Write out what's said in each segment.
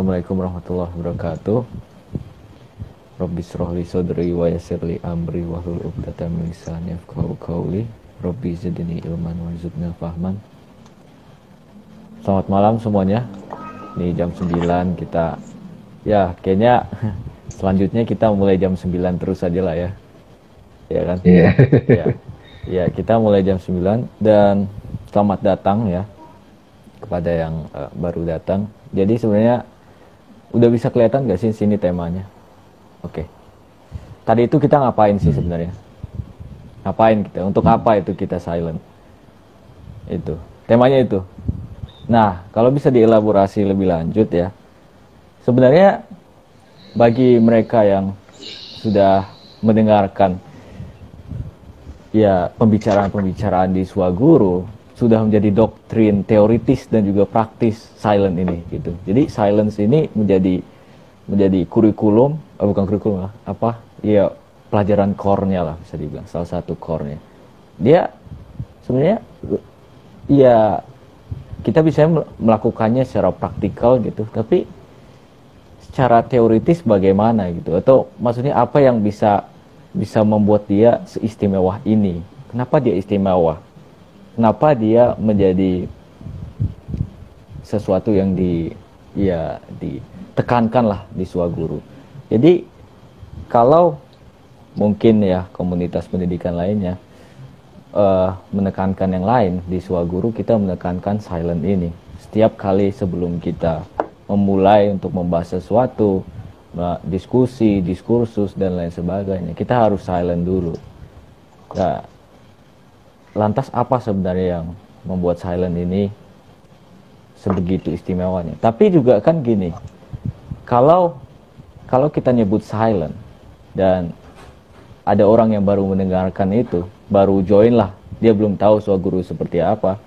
Assalamualaikum warahmatullahi wabarakatuh. Rabbi shrah li sadri wa yassir li amri wahlul 'uqdatam min lisani yafqahu qawli. Rabbi zidni ilman warzuqna fahman. Selamat malam semuanya. Ini jam 9 kita ya kayaknya selanjutnya kita mulai jam 9 terus aja lah ya. Ya kan? Iya. Ya. Ya, kita mulai jam 9 dan selamat datang ya kepada yang baru datang. Jadi sebenarnya udah bisa kelihatan gak sih sini temanya? Oke. Tadi itu kita ngapain sih sebenarnya? Ngapain kita? Untuk apa itu kita silent? Itu. Temanya itu. Nah, kalau bisa dielaborasi lebih lanjut ya. Sebenarnya bagi mereka yang sudah mendengarkan ya pembicaraan-pembicaraan di Swaguru sudah menjadi doktrin teoritis dan juga praktis silent ini gitu. Jadi silence ini menjadi kurikulum, bukan kurikulum lah, apa? Ya pelajaran core-nya lah bisa dibilang, salah satu core-nya. Dia sebenarnya ya kita bisa melakukannya secara praktikal gitu, tapi secara teoritis bagaimana gitu? Atau maksudnya apa yang bisa membuat dia seistimewa ini? Kenapa dia istimewa? Kenapa dia menjadi sesuatu yang ditekankan lah di Swaguru. Jadi kalau mungkin ya komunitas pendidikan lainnya menekankan yang lain, di Swaguru kita menekankan silent ini. Setiap kali sebelum kita memulai untuk membahas sesuatu, diskusi, diskursus dan lain sebagainya, kita harus silent dulu. Nah, lantas apa sebenarnya yang membuat silent ini sebegitu istimewanya? Tapi juga kan gini, kalau kita nyebut silent dan ada orang yang baru mendengarkan itu, baru join lah, dia belum tahu Swaguru seperti apa,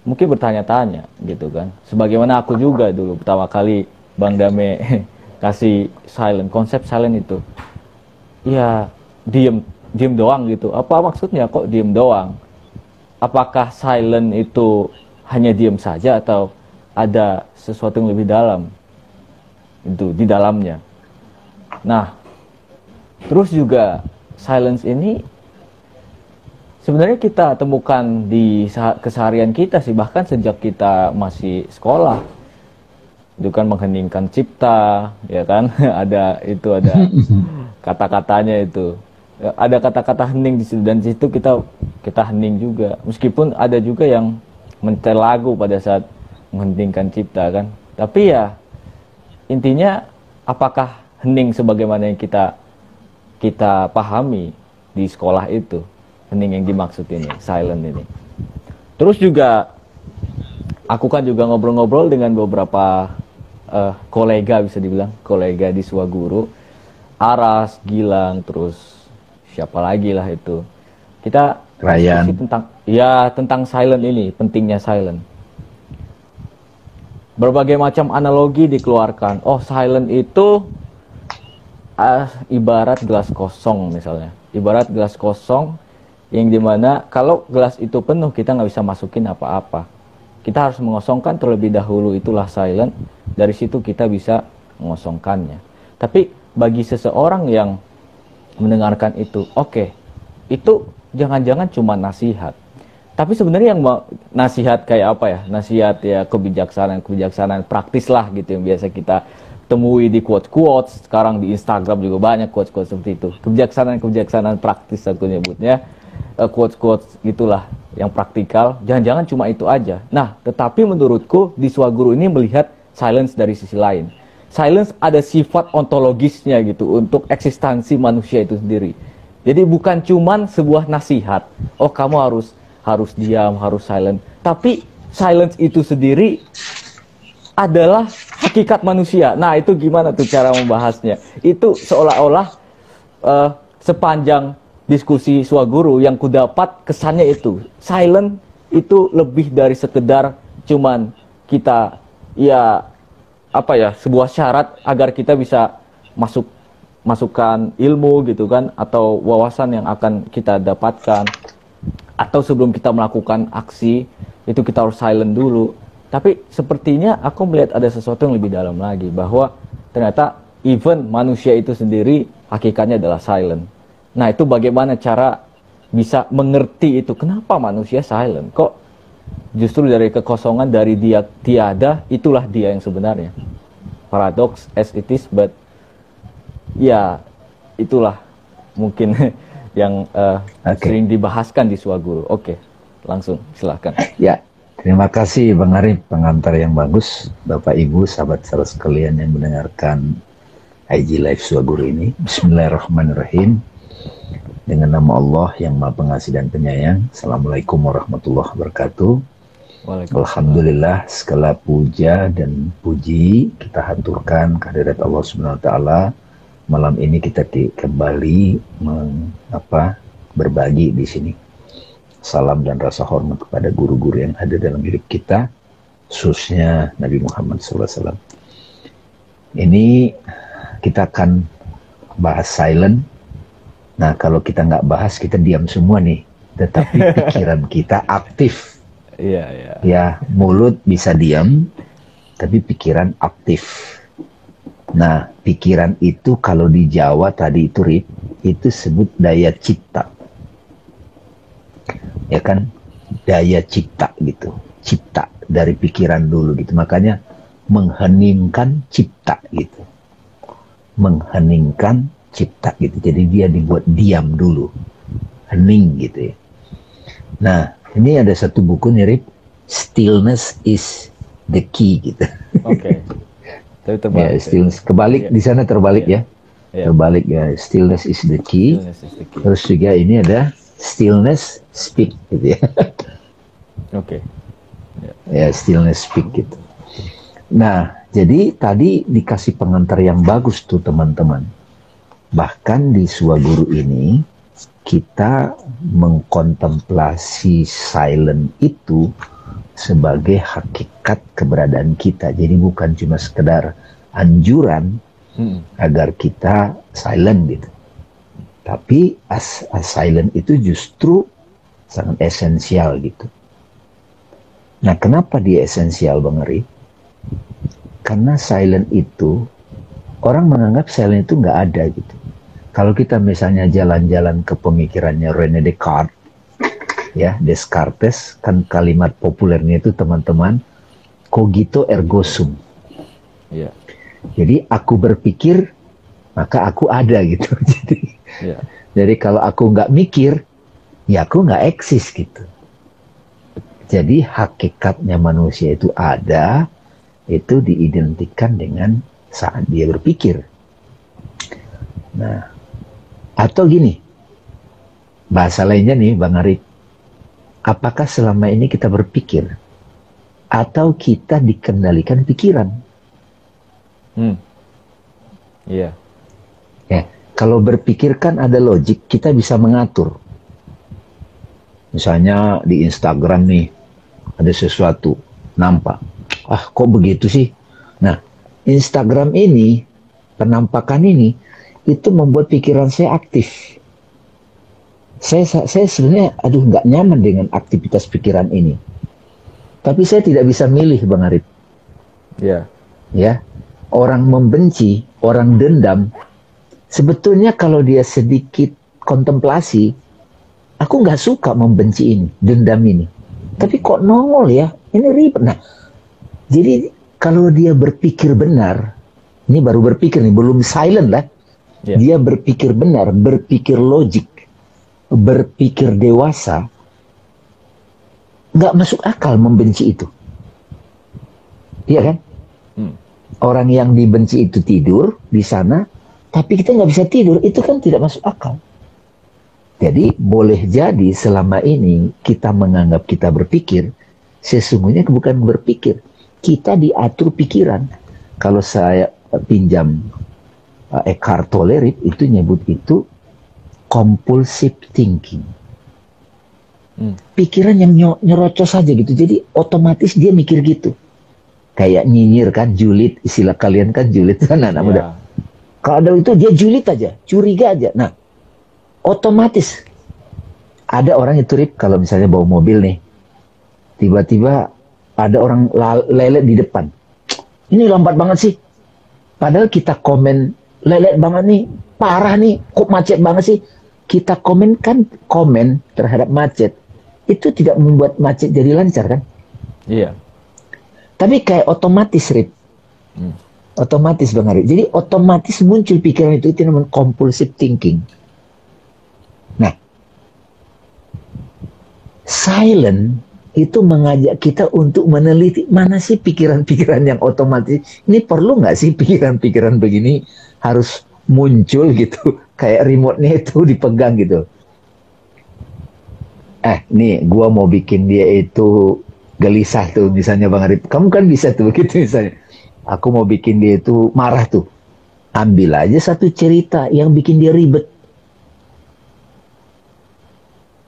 mungkin bertanya-tanya gitu kan. Sebagaimana aku juga dulu pertama kali Bang Dame kasih silent, konsep silent itu, ya diem doang gitu. Apa maksudnya kok diem doang? Apakah silent itu hanya diem saja atau ada sesuatu yang lebih dalam itu di dalamnya? Nah, terus juga silence ini sebenarnya kita temukan di keseharian kita sih, bahkan sejak kita masih sekolah. Itu kan mengheningkan cipta, ya kan? ada kata-katanya itu. Ada kata-kata hening di situ, dan di situ kita hening juga. Meskipun ada juga yang menyetel lagu pada saat mengheningkan cipta kan. Tapi ya intinya apakah hening sebagaimana yang kita pahami di sekolah itu, hening yang dimaksud ini, silent ini. Terus juga aku kan juga ngobrol-ngobrol dengan beberapa kolega, bisa dibilang kolega di Swaguru, Aras, Gilang, terus siapa lagi lah itu. Kita diskusi tentang silent ini, pentingnya silent. Berbagai macam analogi dikeluarkan. Oh, silent itu ibarat gelas kosong misalnya. Ibarat gelas kosong yang dimana kalau gelas itu penuh kita nggak bisa masukin apa-apa. Kita harus mengosongkan terlebih dahulu, itulah silent. Dari situ kita bisa mengosongkannya. Tapi bagi seseorang yang mendengarkan itu, oke, itu jangan-jangan cuma nasihat. Tapi sebenarnya yang nasihat kayak apa ya? Nasihat ya kebijaksanaan praktis lah gitu yang biasa kita temui di quotes-quotes. Sekarang di Instagram juga banyak quotes-quotes seperti itu. Kebijaksanaan praktis aku nyebutnya. Quotes-quotes gitulah yang praktikal. Jangan-jangan cuma itu aja. Nah, tetapi menurutku di Swaguru ini melihat silence dari sisi lain. Silence ada sifat ontologisnya gitu untuk eksistensi manusia itu sendiri. Jadi bukan cuman sebuah nasihat, oh kamu harus diam, harus silent. Tapi silence itu sendiri adalah hakikat manusia. Nah, itu gimana tuh cara membahasnya? Itu seolah-olah sepanjang diskusi Swaguru yang kudapat kesannya itu silent itu lebih dari sekedar cuman kita ya sebuah syarat agar kita bisa masukkan ilmu gitu kan, atau wawasan yang akan kita dapatkan, atau sebelum kita melakukan aksi itu kita harus silent dulu. Tapi sepertinya aku melihat ada sesuatu yang lebih dalam lagi, bahwa ternyata even manusia itu sendiri hakikatnya adalah silent. Nah, itu bagaimana cara bisa mengerti itu? Kenapa manusia silent? Kok justru dari kekosongan, dari dia tiada, itulah dia yang sebenarnya. Paradox as it is, but ya itulah mungkin yang sering dibahaskan di Swaguru. Oke, langsung silakan. Ya, terima kasih Bang Arif, pengantar yang bagus. Bapak Ibu, sahabat-sahabat sekalian yang mendengarkan IG Live Swaguru ini. Bismillahirrahmanirrahim. Dengan nama Allah yang Maha Pengasih dan Penyayang. Assalamualaikum warahmatullahi wabarakatuh. Alhamdulillah, segala puja dan puji kita haturkan kehadirat Allah Subhanahu wa taala. Malam ini kita kembali berbagi di sini. Salam dan rasa hormat kepada guru-guru yang ada dalam hidup kita, khususnya Nabi Muhammad SAW. Ini kita akan bahas silent. Nah, kalau kita nggak bahas, kita diam semua nih. Tetapi pikiran kita aktif. Ya, mulut bisa diam, tapi pikiran aktif. Nah, pikiran itu kalau di Jawa tadi itu Rip, itu sebut daya cipta. Ya kan? Daya cipta gitu. Cipta dari pikiran dulu gitu. Makanya mengheningkan cipta gitu. Mengheningkan cipta gitu. Jadi dia dibuat diam dulu. Hening gitu ya. Nah, ini ada satu buku nih Rip, Stillness is the Key gitu. Oke. Ya, stillness. Kebalik di sana terbalik ya. Terbalik ya. Stillness is the key. Terus juga ini ada stillness speak gitu ya. Oke. Ya, stillness speak gitu. Nah, jadi tadi dikasih pengantar yang bagus tuh teman-teman. Bahkan di Swaguru ini kita mengkontemplasi silent itu sebagai hakikat keberadaan kita. Jadi bukan cuma sekedar anjuran agar kita silent gitu. Tapi silent itu justru sangat esensial gitu. Nah, kenapa dia esensial Bang Ari? Karena silent itu, orang menganggap silent itu nggak ada gitu. Kalau kita misalnya jalan-jalan ke pemikirannya René Descartes, ya Descartes kan kalimat populernya itu teman-teman, cogito ergo sum. Yeah. Jadi aku berpikir maka aku ada gitu. Jadi kalau aku nggak mikir, ya aku nggak eksis gitu. Jadi hakikatnya manusia itu ada, itu diidentikan dengan saat dia berpikir. Nah, atau gini, bahasa lainnya nih Bang Arif, apakah selama ini kita berpikir atau kita dikendalikan pikiran? Iya. Ya, kalau berpikir kan ada logik, kita bisa mengatur. Misalnya di Instagram nih, ada sesuatu, nampak. Ah, kok begitu sih? Nah, Instagram ini, penampakan ini, itu membuat pikiran saya aktif. Saya sebenarnya, nggak nyaman dengan aktivitas pikiran ini. Tapi saya tidak bisa milih, Bang Arif. Iya. Ya, orang membenci, orang dendam, sebetulnya kalau dia sedikit kontemplasi, aku nggak suka membenci ini, dendam ini. Tapi kok nongol ya, ini ribet. Nah, jadi kalau dia berpikir benar, ini baru berpikir nih, belum silent lah. Dia berpikir benar, berpikir logik, berpikir dewasa, nggak masuk akal membenci itu. Iya kan? Orang yang dibenci itu tidur di sana, tapi kita nggak bisa tidur, itu kan tidak masuk akal. Jadi boleh jadi selama ini kita menganggap kita berpikir, sesungguhnya bukan berpikir, kita diatur pikiran. Kalau saya pinjam Eckhart Tolle itu nyebut itu compulsive thinking. Pikiran yang nyerocos saja gitu, jadi otomatis dia mikir gitu. Kayak nyinyir kan, julid, istilah kalian kan julid kan anak muda. Kalau itu dia julid aja, curiga aja. Nah, otomatis ada orang itu Rip, kalau misalnya bawa mobil nih, tiba-tiba ada orang lelet di depan. Ini lambat banget sih. Padahal kita komen, lelet banget nih, parah nih, kok macet banget sih. Kita komen terhadap macet. Itu tidak membuat macet jadi lancar kan? Iya. Tapi kayak otomatis, Rip. Otomatis, Bang Arif. Jadi otomatis muncul pikiran itu namanya compulsive thinking. Nah, silent itu mengajak kita untuk meneliti mana sih pikiran-pikiran yang otomatis. Ini perlu nggak sih pikiran-pikiran begini harus muncul gitu, kayak remote-nya itu dipegang gitu. Nih, gua mau bikin dia itu gelisah tuh, misalnya Bang Arif. Kamu kan bisa tuh begitu misalnya. Aku mau bikin dia itu marah tuh. Ambil aja satu cerita yang bikin dia ribet.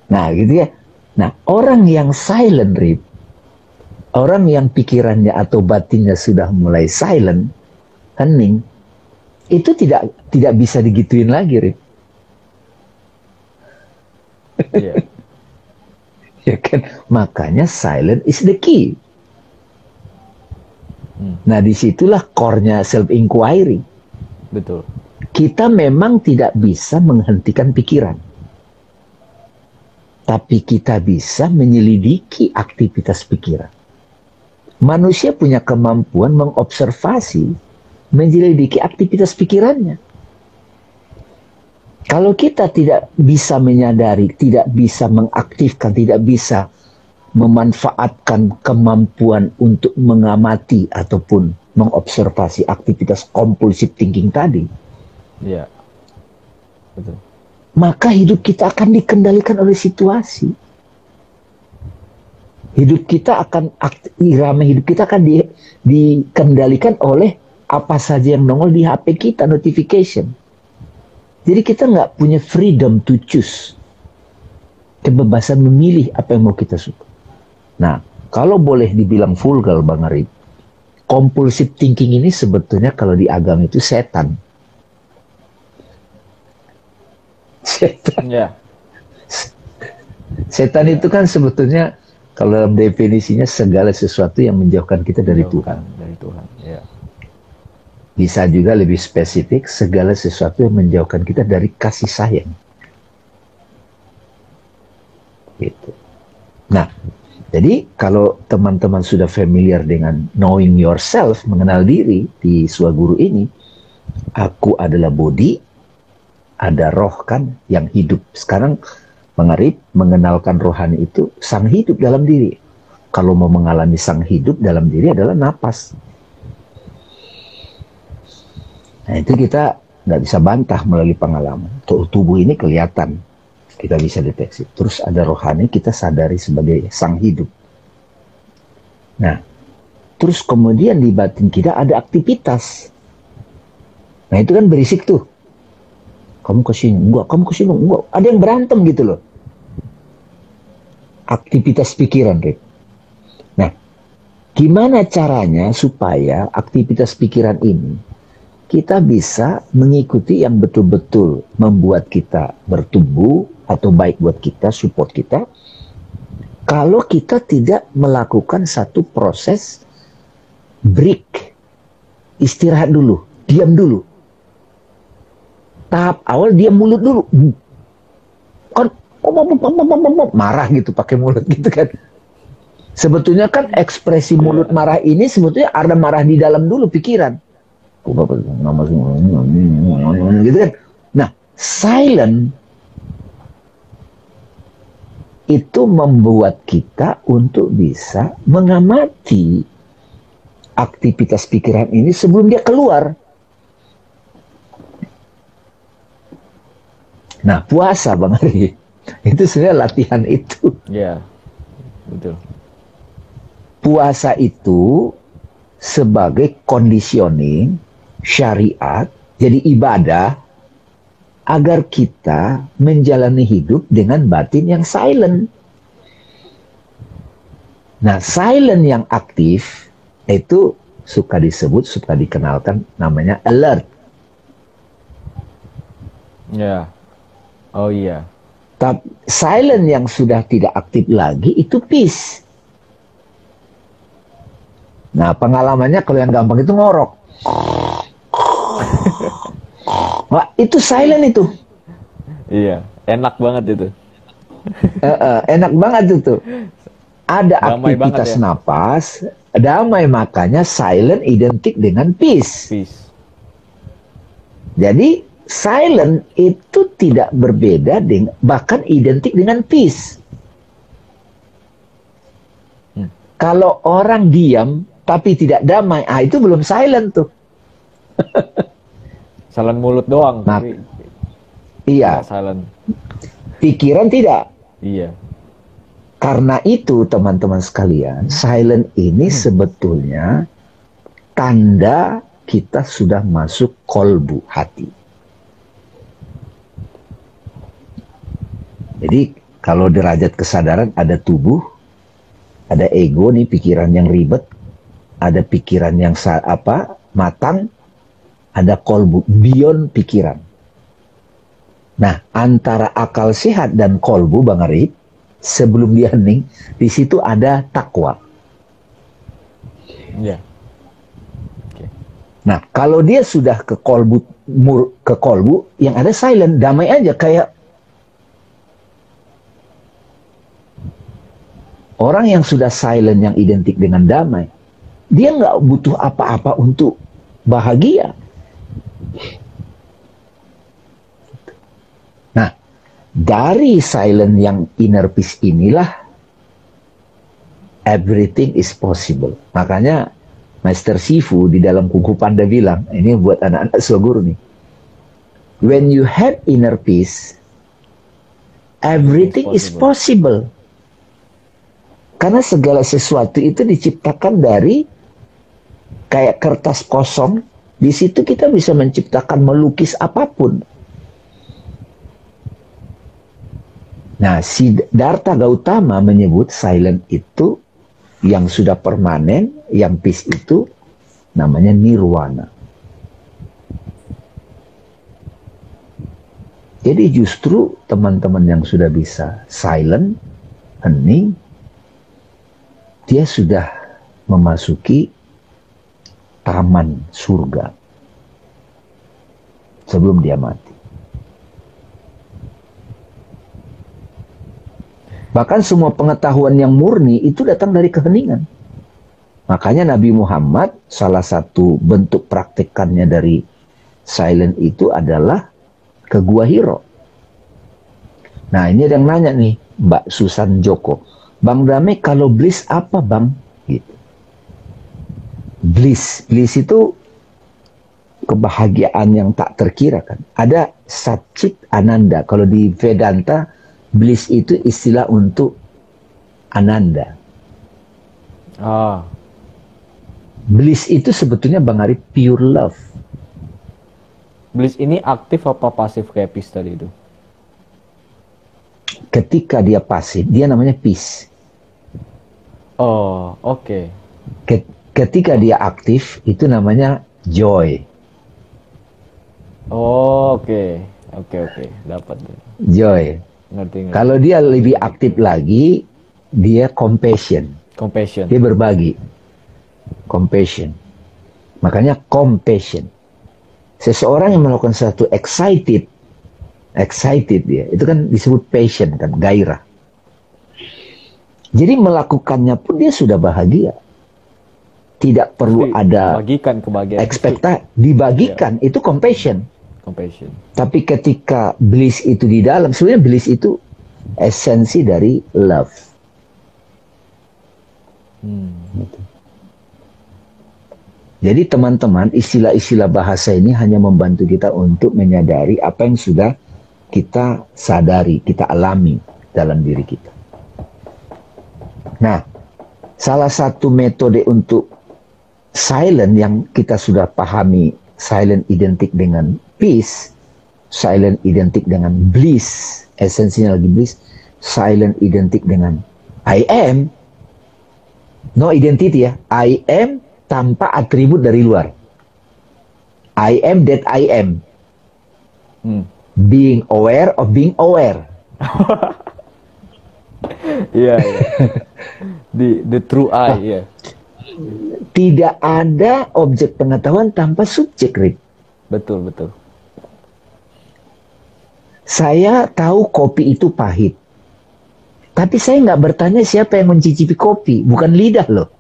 Nah, gitu ya. Nah, orang yang silent, Rip, orang yang pikirannya atau batinnya sudah mulai silent, hening, itu tidak bisa digituin lagi, Rip. Iya. Ya kan? Makanya silent is the key. Nah, disitulah core-nya self-inquiry. Betul. Kita memang tidak bisa menghentikan pikiran. Tapi kita bisa menyelidiki aktivitas pikiran. Manusia punya kemampuan mengobservasi, menyelidiki aktivitas pikirannya. Kalau kita tidak bisa menyadari, tidak bisa mengaktifkan, tidak bisa memanfaatkan kemampuan untuk mengamati ataupun mengobservasi aktivitas compulsive thinking tadi, Iya. Betul. maka hidup kita akan dikendalikan oleh situasi. Hidup kita akan, irama hidup kita akan dikendalikan oleh apa saja yang nongol di HP kita, notification. Jadi kita nggak punya freedom to choose. Kebebasan memilih apa yang mau kita suka. Nah, kalau boleh dibilang vulgar, Bang Arif, compulsive thinking ini sebetulnya kalau di agama itu setan. Setan. Ya. Setan itu kan sebetulnya kalau dalam definisinya segala sesuatu yang menjauhkan kita dari Tuhan. Dari Tuhan. Ya. Bisa juga lebih spesifik, segala sesuatu yang menjauhkan kita dari kasih sayang. Gitu. Nah, jadi kalau teman-teman sudah familiar dengan knowing yourself, mengenal diri di Swaguru ini, aku adalah body, ada roh kan yang hidup. Sekarang Bang Arif mengenalkan rohani itu sang hidup dalam diri. Kalau mau mengalami sang hidup dalam diri adalah napas. Nah, itu kita nggak bisa bantah melalui pengalaman. Tubuh ini kelihatan, kita bisa deteksi. Terus ada rohani, kita sadari sebagai sang hidup. Nah, terus kemudian di batin kita ada aktivitas. Nah, itu kan berisik tuh. Kamu kesini, enggak, kamu kesini, enggak. Ada yang berantem gitu loh. Aktivitas pikiran, Rick. Nah, gimana caranya supaya aktivitas pikiran ini kita bisa mengikuti yang betul-betul membuat kita bertumbuh atau baik buat kita, support kita, kalau kita tidak melakukan satu proses break, istirahat dulu, diam dulu. Tahap awal diam mulut dulu, kan marah gitu pakai mulut gitu kan. Sebetulnya kan ekspresi mulut marah ini sebetulnya ada marah di dalam dulu pikiran. Gitu kan. Nah, silent itu membuat kita untuk bisa mengamati aktivitas pikiran ini sebelum dia keluar. Nah, puasa Bang Ari, itu sebenarnya latihan itu. Iya, betul. Puasa itu sebagai conditioning syariat, jadi ibadah, agar kita menjalani hidup dengan batin yang silent. Nah, silent yang aktif itu suka disebut, suka dikenalkan namanya alert. Ya. Oh iya. Tapi silent yang sudah tidak aktif lagi itu peace. Nah, pengalamannya kalau yang gampang itu ngorok. Wah, itu silent itu. Iya, enak banget itu. Enak banget itu. Ada Damai banget aktivitas ya. napas, damai, makanya silent identik dengan peace. Peace. Jadi silent itu tidak berbeda dengan, bahkan identik dengan peace. Kalau orang diam tapi tidak damai, itu belum silent tuh. Silent mulut doang, Nah, tapi iya, nggak silent. pikiran tidak. Iya. Karena itu teman-teman sekalian, silent ini sebetulnya tanda kita sudah masuk kolbu hati. Jadi kalau derajat kesadaran ada tubuh, ada ego nih, pikiran yang ribet, ada pikiran yang matang, ada kolbu beyond pikiran. Nah, antara akal sehat dan kolbu, Bang Arif, sebelum dia hening, di situ ada takwa. Iya. Nah, kalau dia sudah ke kolbu, yang ada silent, damai aja, kayak orang yang sudah silent, yang identik dengan damai, dia nggak butuh apa-apa untuk bahagia. Nah, dari silent yang inner peace inilah everything is possible. Makanya Master Shifu di dalam Kungfu Panda bilang, ini buat anak-anak Swaguru nih, when you have inner peace, everything is possible. Karena segala sesuatu itu diciptakan dari kayak kertas kosong. Di situ kita bisa menciptakan, melukis apapun. Nah, Siddhartha Gautama menyebut silent itu yang sudah permanen, yang peace itu namanya nirwana. Jadi justru teman-teman yang sudah bisa silent, hening, dia sudah memasuki taman surga sebelum dia mati. Bahkan semua pengetahuan yang murni itu datang dari keheningan. Makanya Nabi Muhammad, salah satu bentuk praktekannya dari silent itu adalah ke Gua Hiro. Nah, ini ada yang nanya nih, Mbak Susan Joko, Bang Dame, kalau bliss apa Bang? Gitu. Bliss itu kebahagiaan yang tak terkira kan. Ada Satchit Ananda. Kalau di Vedanta, bliss itu istilah untuk Ananda. Bliss itu sebetulnya Bang Arif pure love. Bliss ini aktif apa pasif kayak peace tadi itu? Ketika dia pasif, dia namanya peace. Oh, oke. Ketika dia aktif, itu namanya joy. Oh, oke. Oke. Dapat. Joy. Ngerti. Kalau dia lebih aktif lagi, dia compassion. Compassion. Dia berbagi. Compassion. Makanya compassion. Seseorang yang melakukan sesuatu excited dia, itu kan disebut passion kan, gairah. Jadi melakukannya pun dia sudah bahagia. Tidak perlu ada ekspektasi, dibagikan, itu compassion. Tapi ketika bliss itu di dalam, sebenarnya bliss itu esensi dari love. Jadi teman-teman, istilah-istilah bahasa ini hanya membantu kita untuk menyadari apa yang sudah kita sadari, kita alami dalam diri kita. Nah, salah satu metode untuk silent yang kita sudah pahami, silent identik dengan peace, silent identik dengan bliss, esensinya lagi bliss, silent identik dengan I am, no identity ya, I am tanpa atribut dari luar. I am that I am. Being aware of being aware. Iya. The true I, ya. Tidak ada objek pengetahuan tanpa subjek, Rip. Betul, betul. Saya tahu kopi itu pahit. Tapi saya nggak bertanya siapa yang mencicipi kopi. Bukan lidah loh.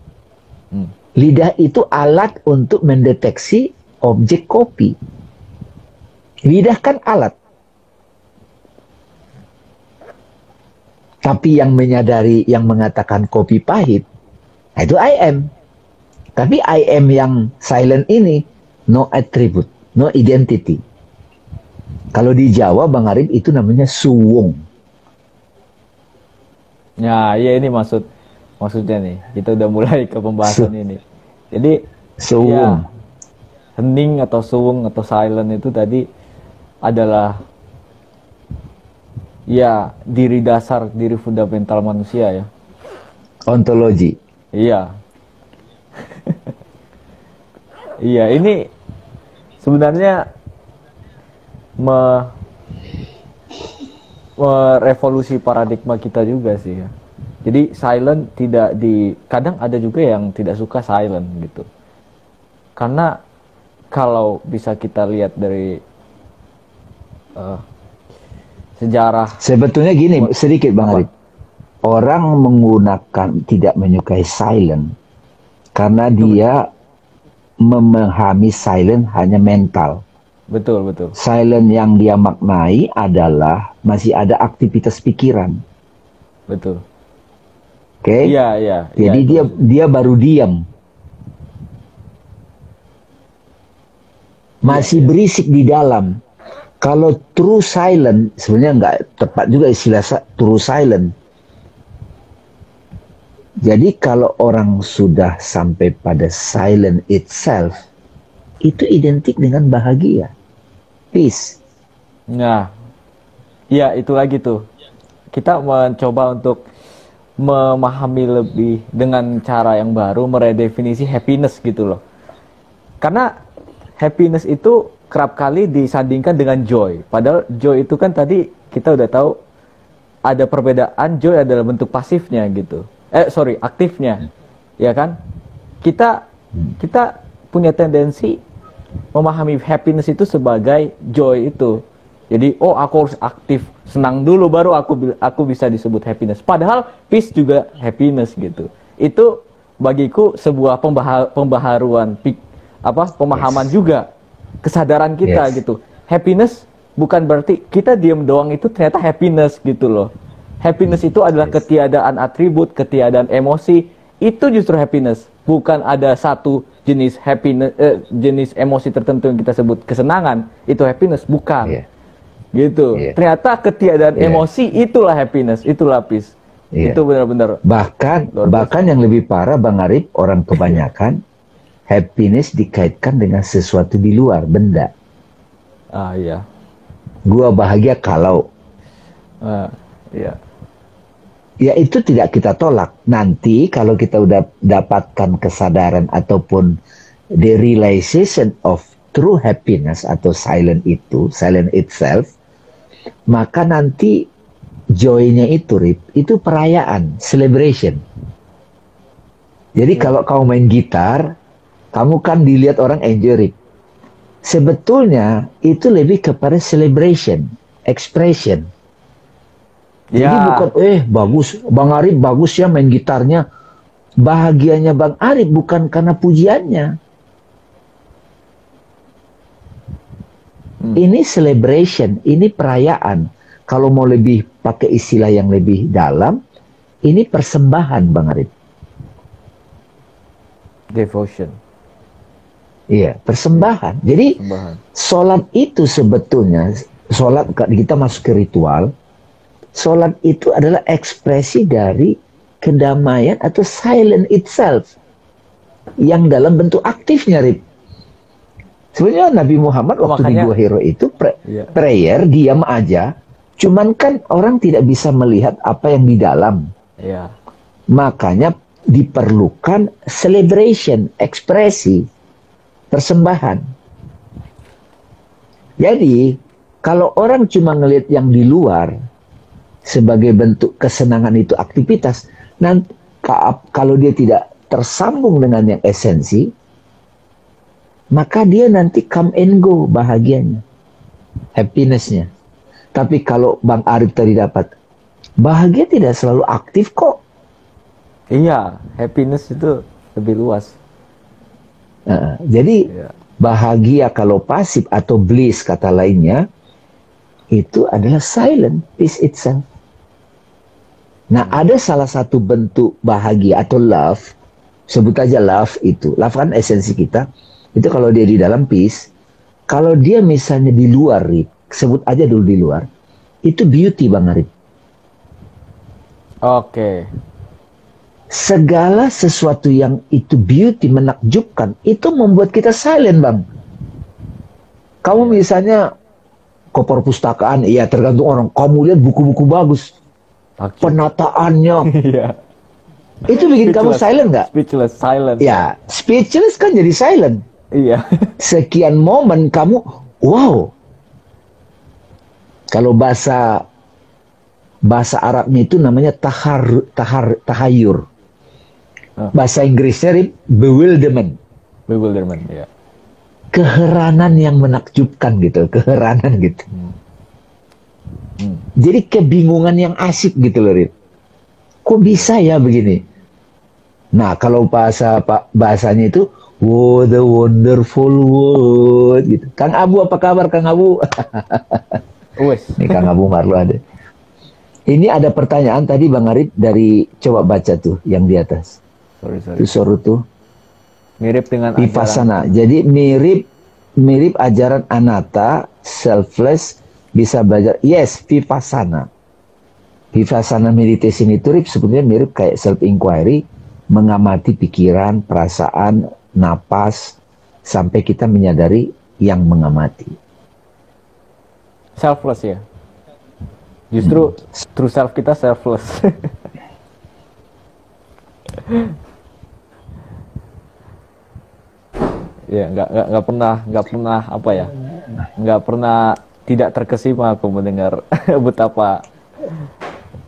Lidah itu alat untuk mendeteksi objek kopi. Lidah kan alat. Tapi yang menyadari, yang mengatakan kopi pahit, itu I am. Tapi I am yang silent ini, no attribute, no identity. Kalau di Jawa, Bang Arif, itu namanya suwung. Ya, ya ini maksudnya nih. Kita udah mulai ke pembahasan ini. Jadi, suwung. Ya, hening atau suwung atau silent itu tadi adalah ya diri dasar, diri fundamental manusia ya. Ontologi. Iya. Iya, ini sebenarnya merevolusi paradigma kita juga sih ya. Jadi silent tidak kadang ada juga yang tidak suka silent gitu. Karena kalau bisa kita lihat dari sejarah. Sebetulnya gini, sedikit Bang Arif. Orang menggunakan tidak menyukai silent karena dia memahami silent hanya mental. Betul, betul. Silent yang dia maknai adalah masih ada aktivitas pikiran. Betul. Oke? Iya, iya. Jadi dia baru diam. Masih berisik di dalam. Kalau true silent, sebenarnya nggak tepat juga istilah true silent. Jadi kalau orang sudah sampai pada silent itself, itu identik dengan bahagia. Peace. Nah, ya itu lagi tuh. Kita mencoba untuk memahami lebih dengan cara yang baru, meredefinisi happiness gitu loh. Karena happiness itu kerap kali disandingkan dengan joy. Padahal joy itu kan tadi kita udah tahu ada perbedaan, joy adalah bentuk pasifnya gitu. Aktifnya. Ya kan? Kita punya tendensi memahami happiness itu sebagai joy itu. Jadi, aku harus aktif, senang dulu baru aku bisa disebut happiness. Padahal peace juga happiness gitu. Itu bagiku sebuah pembaharuan pemahaman juga, kesadaran kita gitu. Happiness bukan berarti kita diem doang itu ternyata happiness gitu loh. Happiness itu adalah ketiadaan atribut, ketiadaan emosi. Itu justru happiness. Bukan ada satu jenis happiness, jenis emosi tertentu yang kita sebut kesenangan. Itu happiness, bukan. Gitu. Ternyata ketiadaan emosi itulah happiness, itulah peace. Itu benar-benar. Bahkan yang lebih parah Bang Arif, orang kebanyakan happiness dikaitkan dengan sesuatu di luar, benda. Iya. Gua bahagia kalau. Iya. Ya itu tidak kita tolak. Nanti kalau kita udah dapatkan kesadaran ataupun the realization of true happiness atau silent itself, maka nanti joy-nya itu, Rip, itu perayaan, celebration. Jadi kalau kamu main gitar, kamu kan dilihat orang enjoy, Rip. Sebetulnya itu lebih kepada celebration, expression. Jadi bukan, bagus, Bang Arif bagus ya main gitarnya. Bahagianya Bang Arif bukan karena pujiannya. Ini celebration, ini perayaan. Kalau mau lebih pakai istilah yang lebih dalam, ini persembahan Bang Arif. Devotion. Iya, persembahan. Jadi, sholat itu sebetulnya, sholat kita masuk ke ritual, sholat itu adalah ekspresi dari kedamaian atau silent itself yang dalam bentuk aktifnya, Rip. Sebenarnya Nabi Muhammad waktu di Gua Hiro itu prayer, diam aja. Cuman kan orang tidak bisa melihat apa yang di dalam. Makanya diperlukan celebration, ekspresi, persembahan. Jadi, kalau orang cuma ngelihat yang di luar, sebagai bentuk kesenangan itu aktivitas, nanti kalau dia tidak tersambung dengan yang esensi, maka dia nanti come and go bahagianya, happinessnya. Tapi kalau Bang Arif tadi dapat, bahagia tidak selalu aktif kok. Iya, happiness itu lebih luas. Jadi bahagia kalau pasif atau bliss kata lainnya, itu adalah silent, peace itself. Nah, ada salah satu bentuk bahagia atau love, sebut aja love itu. Love kan esensi kita. Itu kalau dia di dalam peace, kalau dia misalnya di luar, sebut aja dulu di luar, itu beauty Bang Arif. Oke. Segala sesuatu yang itu beauty, menakjubkan, itu membuat kita silent Bang. Kamu misalnya ke perpustakaan, iya tergantung orang, kamu lihat buku-buku bagus, penataannya, itu bikin kamu silent nggak? Speechless, silent. Ya, speechless kan jadi silent. Iya. Sekian momen kamu, wow. Kalau bahasa Arabnya itu namanya tahayur. Bahasa Inggrisnya bewilderment. Bewilderment, ya. Keheranan yang menakjubkan gitu, keheranan gitu. Jadi kebingungan yang asik gitu loh, Rip. Kok bisa ya begini? Nah, kalau bahasanya itu, oh, the wonderful world gitu. Kang Abu, apa kabar Kang Abu? Wes. Ini Kang Abu Marlo ada. Ini ada pertanyaan tadi Bang Arif dari, coba baca tuh yang di atas. Sorry. Itu suruh tuh. Mirip dengan Vipassana. Jadi mirip ajaran anatta, selfless, bisa belajar. Yes, Vipassana. Vipassana meditation itu sebenarnya mirip kayak self inquiry, mengamati pikiran, perasaan, napas, sampai kita menyadari yang mengamati. Selfless ya. Justru true self kita selfless. Ya, nggak pernah apa ya? Nggak pernah tidak terkesima aku mendengar betapa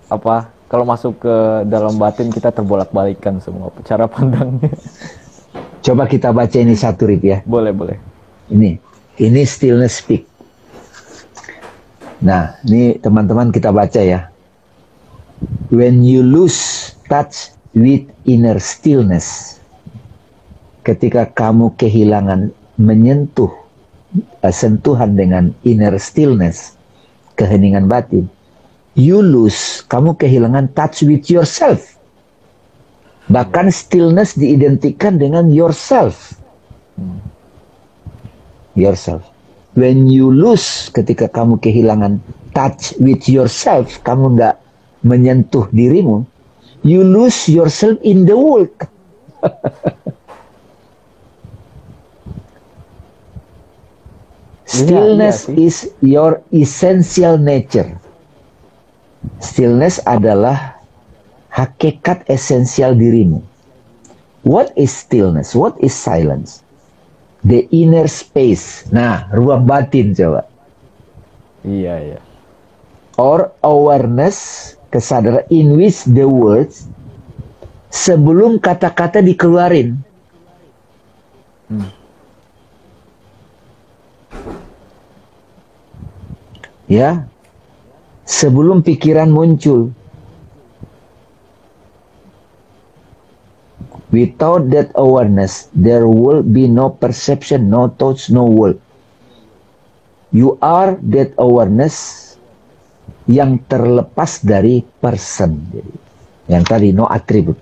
apa kalau masuk ke dalam batin kita terbolak-balikan semua cara pandangnya. Coba kita baca ini satu, Rip, ya. Boleh. Ini stillness speak. Nah, ini teman-teman kita baca ya. When you lose touch with inner stillness, ketika kamu kehilangan menyentuh sentuhan dengan inner stillness, keheningan batin, you lose, kamu kehilangan touch with yourself. Bahkan stillness diidentikan dengan yourself. Yourself. When you lose, ketika kamu kehilangan touch with yourself, kamu nggak menyentuh dirimu, you lose yourself in the world. Stillness is your essential nature. Stillness adalah hakikat esensial dirimu. What is stillness? What is silence? The inner space. Nah, ruang batin coba. Iya. Or awareness, kesadaran in which the words, sebelum kata-kata dikeluarin. Ya, sebelum pikiran muncul. Without that awareness, there will be no perception, no thoughts, no world. You are that awareness yang terlepas dari person. Yang tadi, no attribute.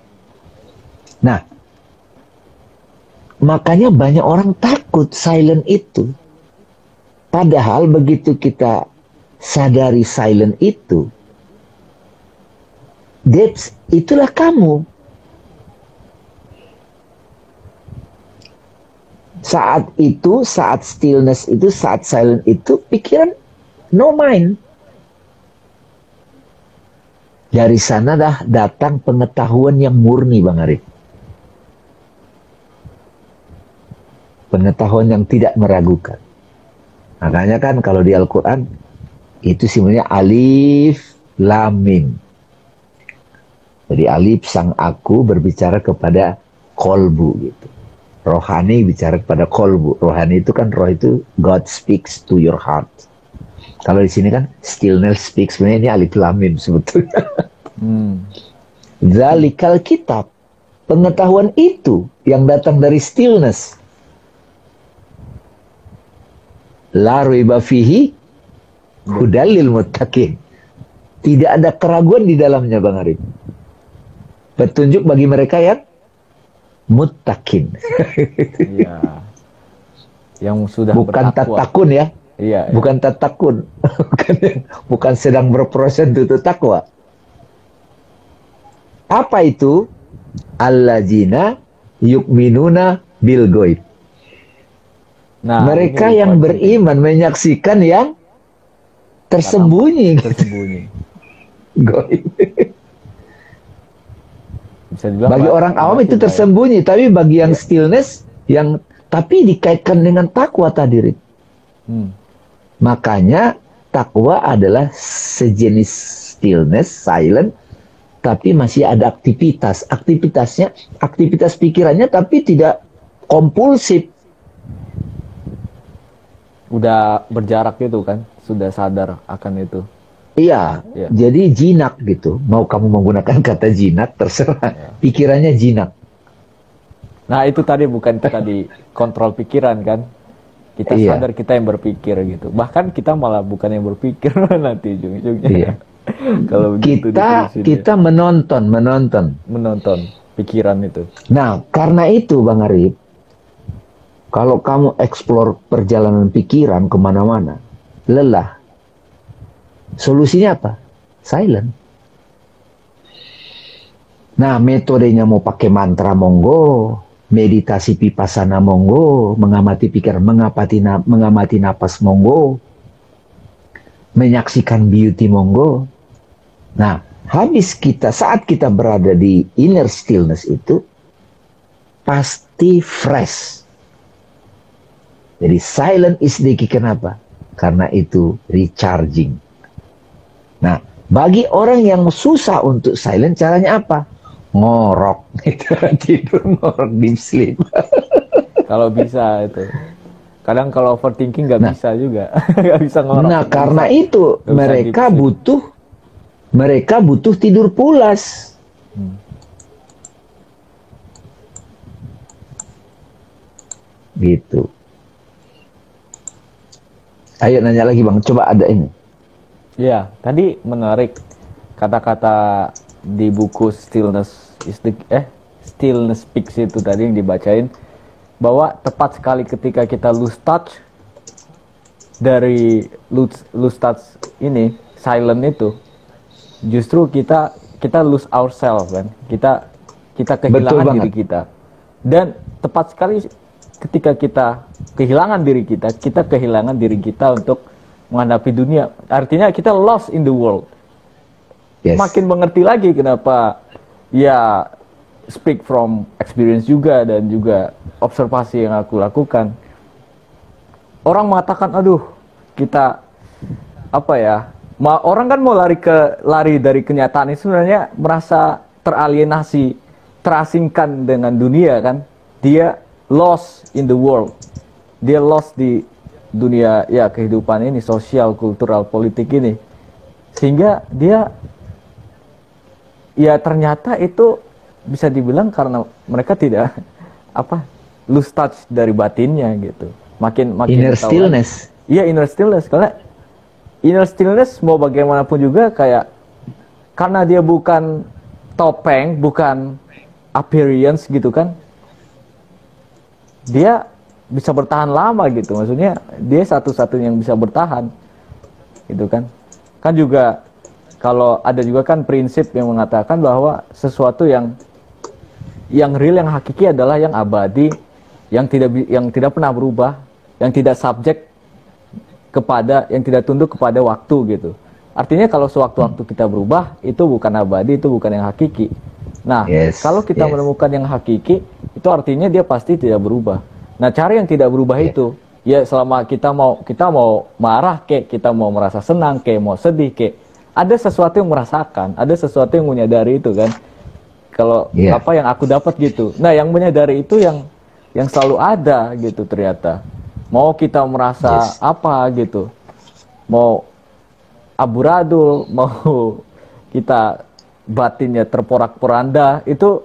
Nah, makanya banyak orang takut silent itu. Padahal begitu kita sadari silent itu, itulah kamu. Saat itu, saat stillness itu, saat silent itu, pikiran no mind. Dari sana dah datang pengetahuan yang murni, Bang Arif. Pengetahuan yang tidak meragukan. Makanya kan kalau di Al-Quran, itu sebenarnya alif, lam, mim. Jadi alif sang aku berbicara kepada kolbu gitu. Rohani bicara kepada kolbu. Rohani itu kan, roh itu God speaks to your heart. Kalau di sini kan stillness speaks, sebenarnya ini alif lam mim sebetulnya. Zalikal kitab, pengetahuan itu yang datang dari stillness. La raiba fihi hudal lil muttaqin. Tidak ada keraguan di dalamnya, Bang Arif. Petunjuk bagi mereka yang muttaqin. Iya. Yang sudah bukan bertakwa. tatakun ya. Iya, iya. Bukan tatakun. bukan sedang berproses untuk takwa. Apa itu? Allazina yu'minuna bil ghaib. Nah, mereka ini yang beriman menyaksikan yang tersembunyi. Tersembunyi. Ghaib. Bisa dibilang Bagi orang awam itu tersembunyi, tapi bagi yang stillness, yang tapi dikaitkan dengan takwa tadi, Rik. Makanya takwa adalah sejenis stillness, silent, tapi masih ada aktivitas. Aktivitasnya, aktivitas pikirannya, tapi tidak kompulsif. Udah berjarak gitu kan, sudah sadar akan itu. Iya, jadi jinak gitu. Mau kamu menggunakan kata jinak, terserah. Pikirannya jinak. Nah itu tadi bukan kita di kontrol pikiran kan. Kita sadar kita yang berpikir gitu. Bahkan kita malah bukan yang berpikir nanti ujung-ujungnya. Iya. Kalau kita menonton pikiran itu. Nah, karena itu Bang Arif, kalau kamu eksplor perjalanan pikiran kemana-mana, lelah. Solusinya apa? Silent. Nah, metodenya mau pakai mantra monggo, meditasi vipassana monggo, mengamati pikiran, mengamati napas monggo, menyaksikan beauty monggo. Nah, saat kita berada di inner stillness itu, pasti fresh. Jadi silent is the key. Kenapa? Karena itu recharging. Nah, bagi orang yang susah untuk silent, caranya apa? Ngorok. Tidur ngorok, deep sleep. Kalau bisa itu. Kadang kalau overthinking nggak bisa juga. Nggak bisa ngorok. Nah, karena itu mereka butuh tidur pulas. Gitu. Ayo nanya lagi Bang, coba ada ini. Ya, tadi menarik kata-kata di buku Stillness Speaks itu tadi yang dibacain, bahwa tepat sekali ketika kita lose touch dari lose touch ini, silent itu, justru kita lose ourselves kan, kita kehilangan diri kita. Dan tepat sekali ketika kita kehilangan diri kita kehilangan diri kita untuk menghadapi dunia. Artinya kita lost in the world. Yes. Makin mengerti lagi kenapa ya speak from experience juga dan juga observasi yang aku lakukan. Orang mengatakan, aduh, kita apa ya? Orang kan mau lari dari kenyataan ini sebenarnya merasa teralienasi, terasingkan dengan dunia kan. Dia lost in the world. Dia lost di dunia ya kehidupan ini, sosial, kultural, politik ini. Sehingga dia ya ternyata itu bisa dibilang karena mereka tidak lose touch dari batinnya gitu. Makin inner stillness. Iya, inner stillness. Karena inner stillness mau bagaimanapun juga kayak karena dia bukan topeng, bukan appearance gitu kan. Dia bisa bertahan lama gitu, maksudnya dia satu-satunya yang bisa bertahan gitu kan. Kan juga kalau ada juga kan prinsip yang mengatakan bahwa sesuatu yang real, yang hakiki adalah yang abadi, yang tidak pernah berubah, yang tidak subjek kepada, yang tidak tunduk kepada waktu gitu. Artinya kalau sewaktu-waktu kita berubah, itu bukan abadi, itu bukan yang hakiki. Nah, kalau kita menemukan yang hakiki, itu artinya dia pasti tidak berubah. Nah, cara yang tidak berubah itu, ya selama kita mau marah kek, kita mau merasa senang kek, mau sedih kek, ada sesuatu yang merasakan, ada sesuatu yang menyadari itu kan. kalau apa yang aku dapat gitu. Nah, yang menyadari itu yang selalu ada gitu ternyata. Mau kita merasa apa gitu, mau amburadul, mau kita batinnya terporak-poranda, itu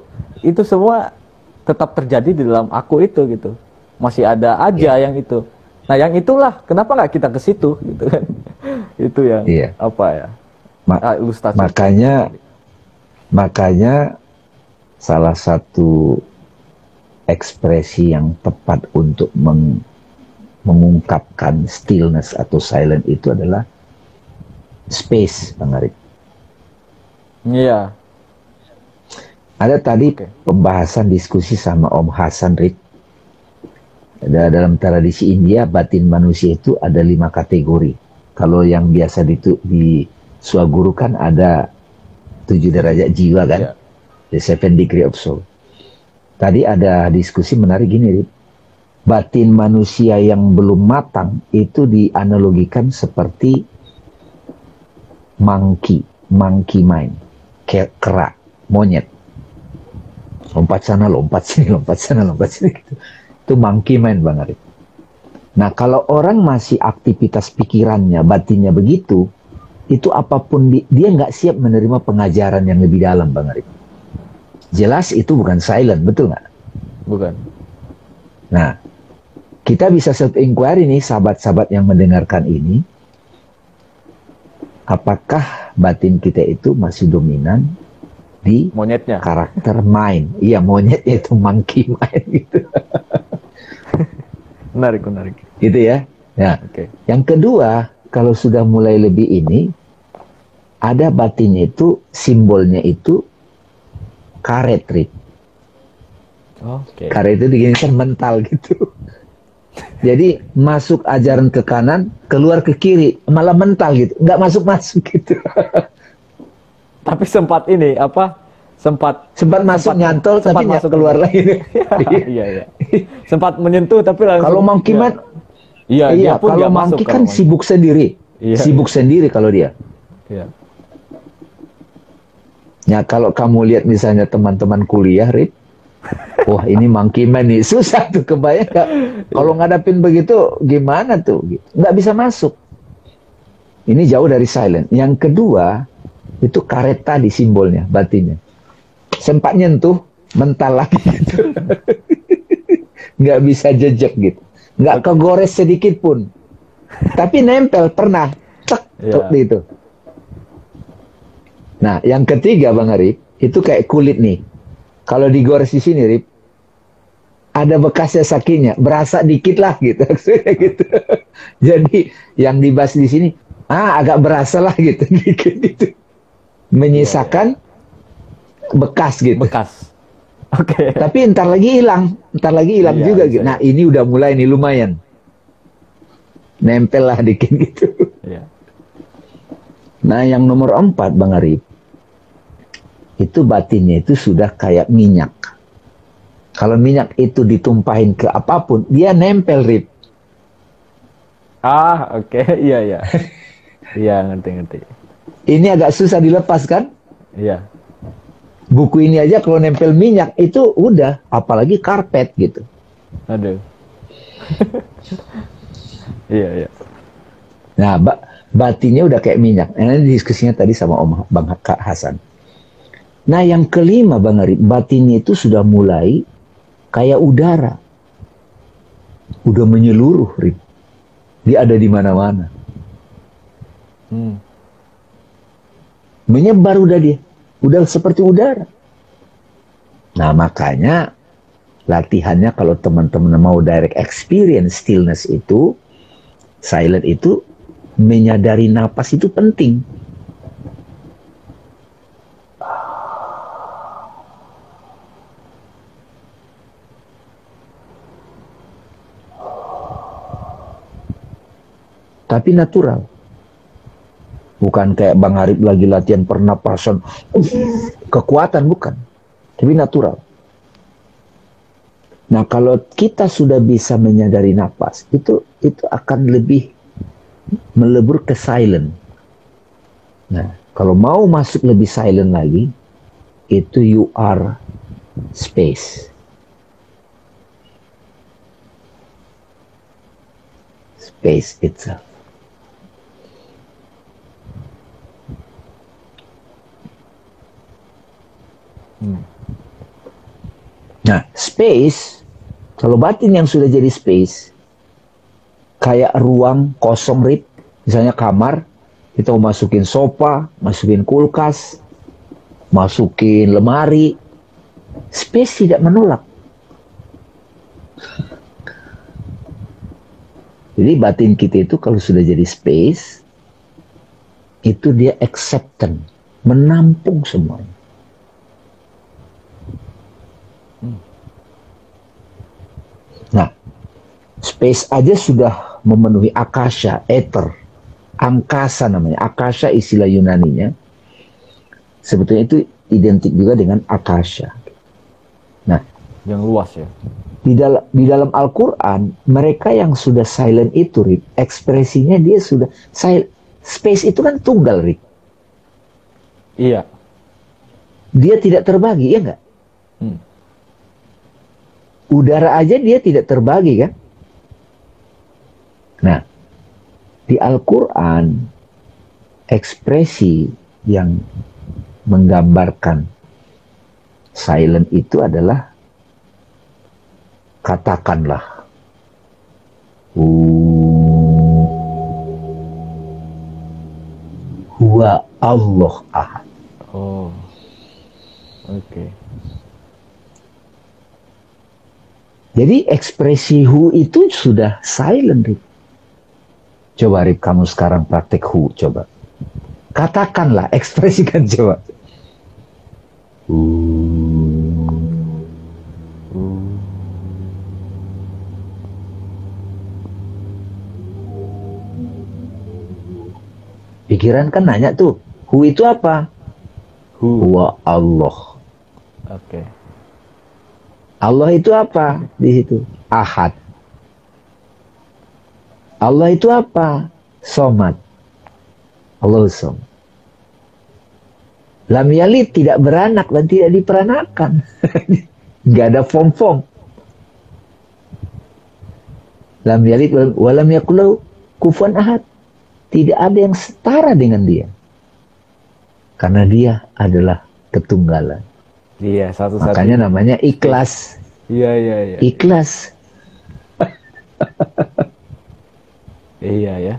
semua tetap terjadi di dalam aku itu gitu. Masih ada aja yang itu. Nah, yang itulah kenapa nggak kita ke situ gitu kan? Itu yang apa ya? Makanya salah satu ekspresi yang tepat untuk mengungkapkan stillness atau silent itu adalah space, Bang Arif. Iya. Ada tadi pembahasan diskusi sama Om Hasan, Rip. Dalam tradisi India, batin manusia itu ada 5 kategori. Kalau yang biasa disuagurukan ada 7 derajat jiwa kan, the 7 degree of soul. Tadi ada diskusi menarik gini, Rip. Batin manusia yang belum matang itu dianalogikan seperti monkey mind, kera, monyet. Lompat sana, lompat sini, lompat sana, lompat sini gitu. Itu monkey mind, Bang Arif. Nah, kalau orang masih aktivitas pikirannya, batinnya begitu, itu apapun dia nggak siap menerima pengajaran yang lebih dalam, Bang Arif. Jelas itu bukan silent, betul nggak? Bukan. Nah, kita bisa self-inquiry nih, sahabat-sahabat yang mendengarkan ini, apakah batin kita itu masih dominan di monyetnya, karakter mind? Iya, monyetnya itu monkey mind gitu. Menarik. Gitu ya. Nah, yang kedua, kalau sudah mulai lebih ini, ada batinnya itu, simbolnya itu karet, Rip. Karet itu diginikan mental gitu. Jadi masuk ajaran ke kanan, keluar ke kiri, malah mental gitu, nggak masuk gitu. Tapi sempat masuk nyantol, tapi masuk keluar lagi. Iya. Sempat menyentuh tapi langsung. Kalau monkey man, iya. Kalau monkey kan sibuk sendiri, sibuk sendiri kalau dia. Iya. Ya kalau kamu lihat misalnya teman-teman kuliah, Rip, wah ini monkey man nih, susah tuh kebayang gak? Kalau ngadapin begitu gimana tuh? Nggak bisa masuk. Ini jauh dari silent. Yang kedua, itu karet tadi simbolnya, batinnya. Sempat nyentuh, mental lagi gitu. Nggak bisa jejak gitu. Nggak kegores sedikit pun. Tapi nempel, pernah. Cek, gitu. Nah, yang ketiga, Bang Arif, itu kayak kulit nih. Kalau digores di sini, Rip, ada bekasnya sakitnya, berasa dikit lah gitu, gitu. Jadi yang dibahas di sini, agak berasa lah gitu, dikit gitu, menyisakan bekas gitu. Bekas. Oke. Tapi ntar lagi hilang juga gitu. Nah ini udah mulai nih lumayan, nempel lah dikit gitu. Nah yang nomor 4, Bang Arif, itu batinnya itu sudah kayak minyak. Kalau minyak itu ditumpahin ke apapun, dia nempel, Rip. Iya. Iya, ngerti. Ini agak susah dilepas kan? Iya. Buku ini aja kalau nempel minyak itu udah, apalagi karpet gitu. Aduh. Iya. Nah, batinnya udah kayak minyak. Ini diskusinya tadi sama Om Bang Kak Hasan. Nah, yang kelima, Bang Arif, batinnya itu sudah mulai kayak udara. Udah menyeluruh, Rip. Dia ada di mana-mana. Menyebar udah dia. Udah seperti udara. Nah, makanya latihannya kalau teman-teman mau direct experience stillness itu, silent itu, menyadari napas itu penting. Tapi natural. Bukan kayak Bang Arif lagi latihan pernapasan, kekuatan, bukan. Tapi natural. Nah, kalau kita sudah bisa menyadari napas, itu akan lebih melebur ke silent. Nah, kalau mau masuk lebih silent lagi, itu you are space. Space itself. Nah, space, kalau batin yang sudah jadi space, kayak ruang kosong, Rip. Misalnya kamar, kita mau masukin sofa, masukin kulkas, masukin lemari. Space tidak menolak. Jadi batin kita itu kalau sudah jadi space, itu dia acceptance, menampung semuanya. Nah, space aja sudah memenuhi akasha, ether, angkasa namanya. Akasha istilah Yunaninya. Sebetulnya itu identik juga dengan akasha. Nah, yang luas ya. Di dalam Al-Quran, mereka yang sudah silent itu, Rik, ekspresinya dia sudah silent. Space itu kan tunggal, Rik. Iya. Dia tidak terbagi, ya nggak? Udara aja dia tidak terbagi, kan? Nah, di Al-Quran, ekspresi yang menggambarkan silent itu adalah, katakanlah, huwa Allah ahad. Oh, oke. Jadi ekspresi hu itu sudah silent, Rip. Coba, Rip, kamu sekarang praktek hu, coba. Katakanlah, ekspresikan, coba. Pikiran kan nanya tuh, hu itu apa? Huwa Allah. Oke. Allah itu apa di situ? Ahad. Allah itu apa? Somad. Allah som. Lam yalid, tidak beranak dan tidak diperanakan. Gak ada form-form. Lam yalid walam yakulau kufuwan ahad. Tidak ada yang setara dengan dia. Karena dia adalah ketunggalan. Iya, satu-satu. Makanya namanya ikhlas. Iya. Ikhlas. Iya ya.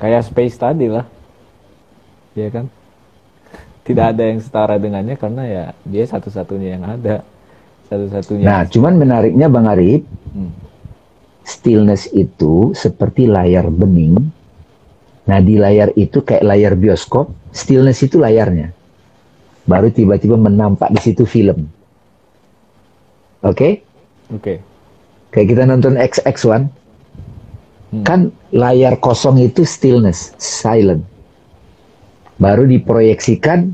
Kayak space tadi lah. Iya kan? Tidak ada yang setara dengannya karena ya dia satu-satunya yang ada. Satu-satunya. Nah, cuman menariknya Bang Arif, stillness itu seperti layar bening. Nah, di layar itu kayak layar bioskop, stillness itu layarnya. Baru tiba-tiba menampak di situ film. Oke? Oke. Kayak kita nonton XX1, kan layar kosong itu stillness, silent. Baru diproyeksikan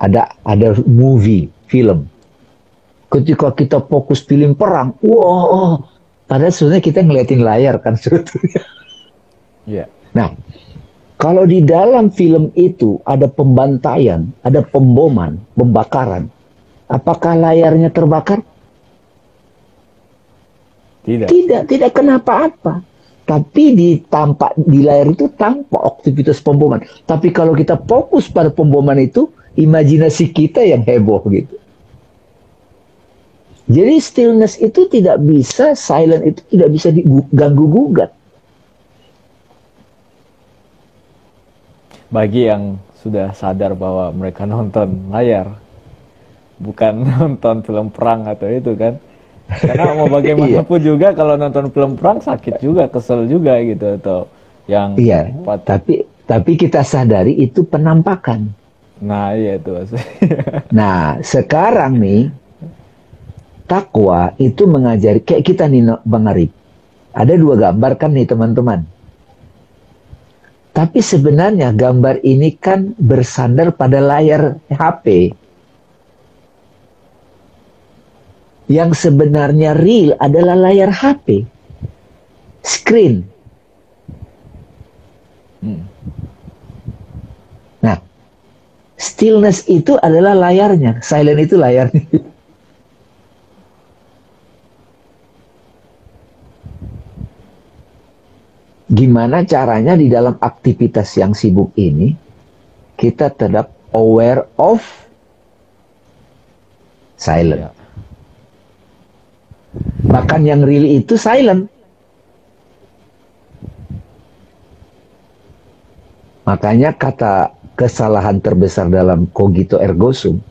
ada movie, film. Ketika kita fokus film perang, wow, padahal sebenarnya kita ngeliatin layar kan sebetulnya. Iya. Nah, kalau di dalam film itu ada pembantaian, ada pemboman, pembakaran, apakah layarnya terbakar? Tidak kenapa-apa. Tapi di layar itu tampak aktivitas pemboman. Tapi kalau kita fokus pada pemboman itu, imajinasi kita yang heboh gitu. Jadi stillness itu tidak bisa, silent itu tidak bisa diganggu-gugat. Bagi yang sudah sadar bahwa mereka nonton layar, bukan nonton film perang atau itu kan. Karena mau bagaimanapun juga kalau nonton film perang sakit juga, kesel juga gitu atau yang tapi kita sadari itu penampakan. Nah, iya itu maksudnya. Nah, sekarang nih takwa itu mengajari kayak kita nih Bang Arif. Ada dua gambar kan nih teman-teman. Tapi sebenarnya gambar ini kan bersandar pada layar HP. Yang sebenarnya real adalah layar HP. Screen. Stillness itu adalah layarnya, silent itu layarnya. Gimana caranya di dalam aktivitas yang sibuk ini, kita tetap aware of silent. Iya. Bahkan yang real itu silent. Makanya kata kesalahan terbesar dalam cogito ergo sum,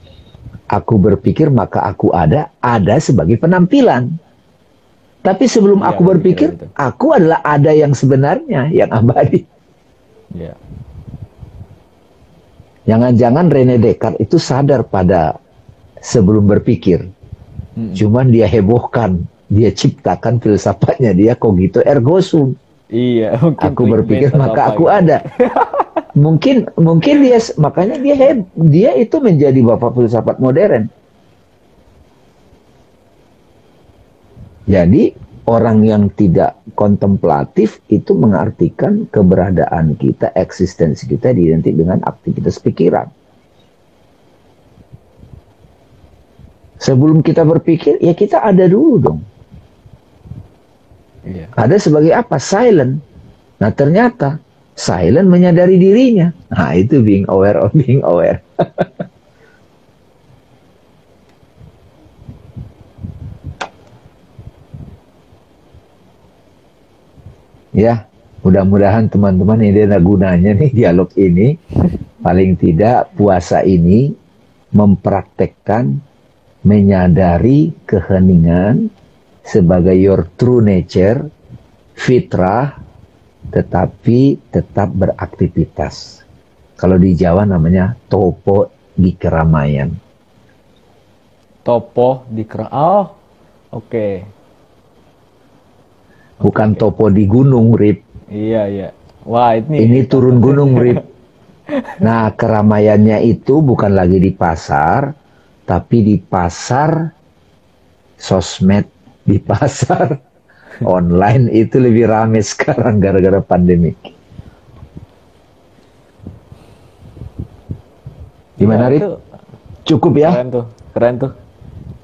aku berpikir maka aku ada sebagai penampilan. Tapi sebelum Iya, aku berpikir, itu. aku adalah ada yang sebenarnya, yang abadi. Iya. Jangan-jangan Rene Descartes itu sadar pada sebelum berpikir. Cuman dia hebohkan, dia ciptakan filsafatnya, dia cogito ergo sum. Iya, mungkin Aku berpikir clickbait atau maka apa aku gitu. ada. Mungkin dia, makanya dia itu menjadi bapak filsafat modern. Jadi orang yang tidak kontemplatif itu mengartikan keberadaan kita, eksistensi kita diidentikan dengan aktivitas pikiran. Sebelum kita berpikir, ya kita ada dulu dong. Iya. Ada sebagai apa? Silent. Nah ternyata silent menyadari dirinya. Nah itu being aware of being aware. Ya, mudah-mudahan teman-teman ini ada gunanya nih dialog ini. Paling tidak puasa ini mempraktekkan menyadari keheningan sebagai your true nature, fitrah, tetapi tetap beraktivitas. Kalau di Jawa namanya topo di keramaian. Topo di oke. Bukan topo di gunung, Rip. Iya, iya. Wah, Ini turun gunung, Rip. Nah, keramaiannya itu bukan lagi di pasar, tapi di pasar sosmed, di pasar online itu lebih ramai sekarang gara-gara pandemi. Gimana, Rip? Cukup ya? Keren tuh.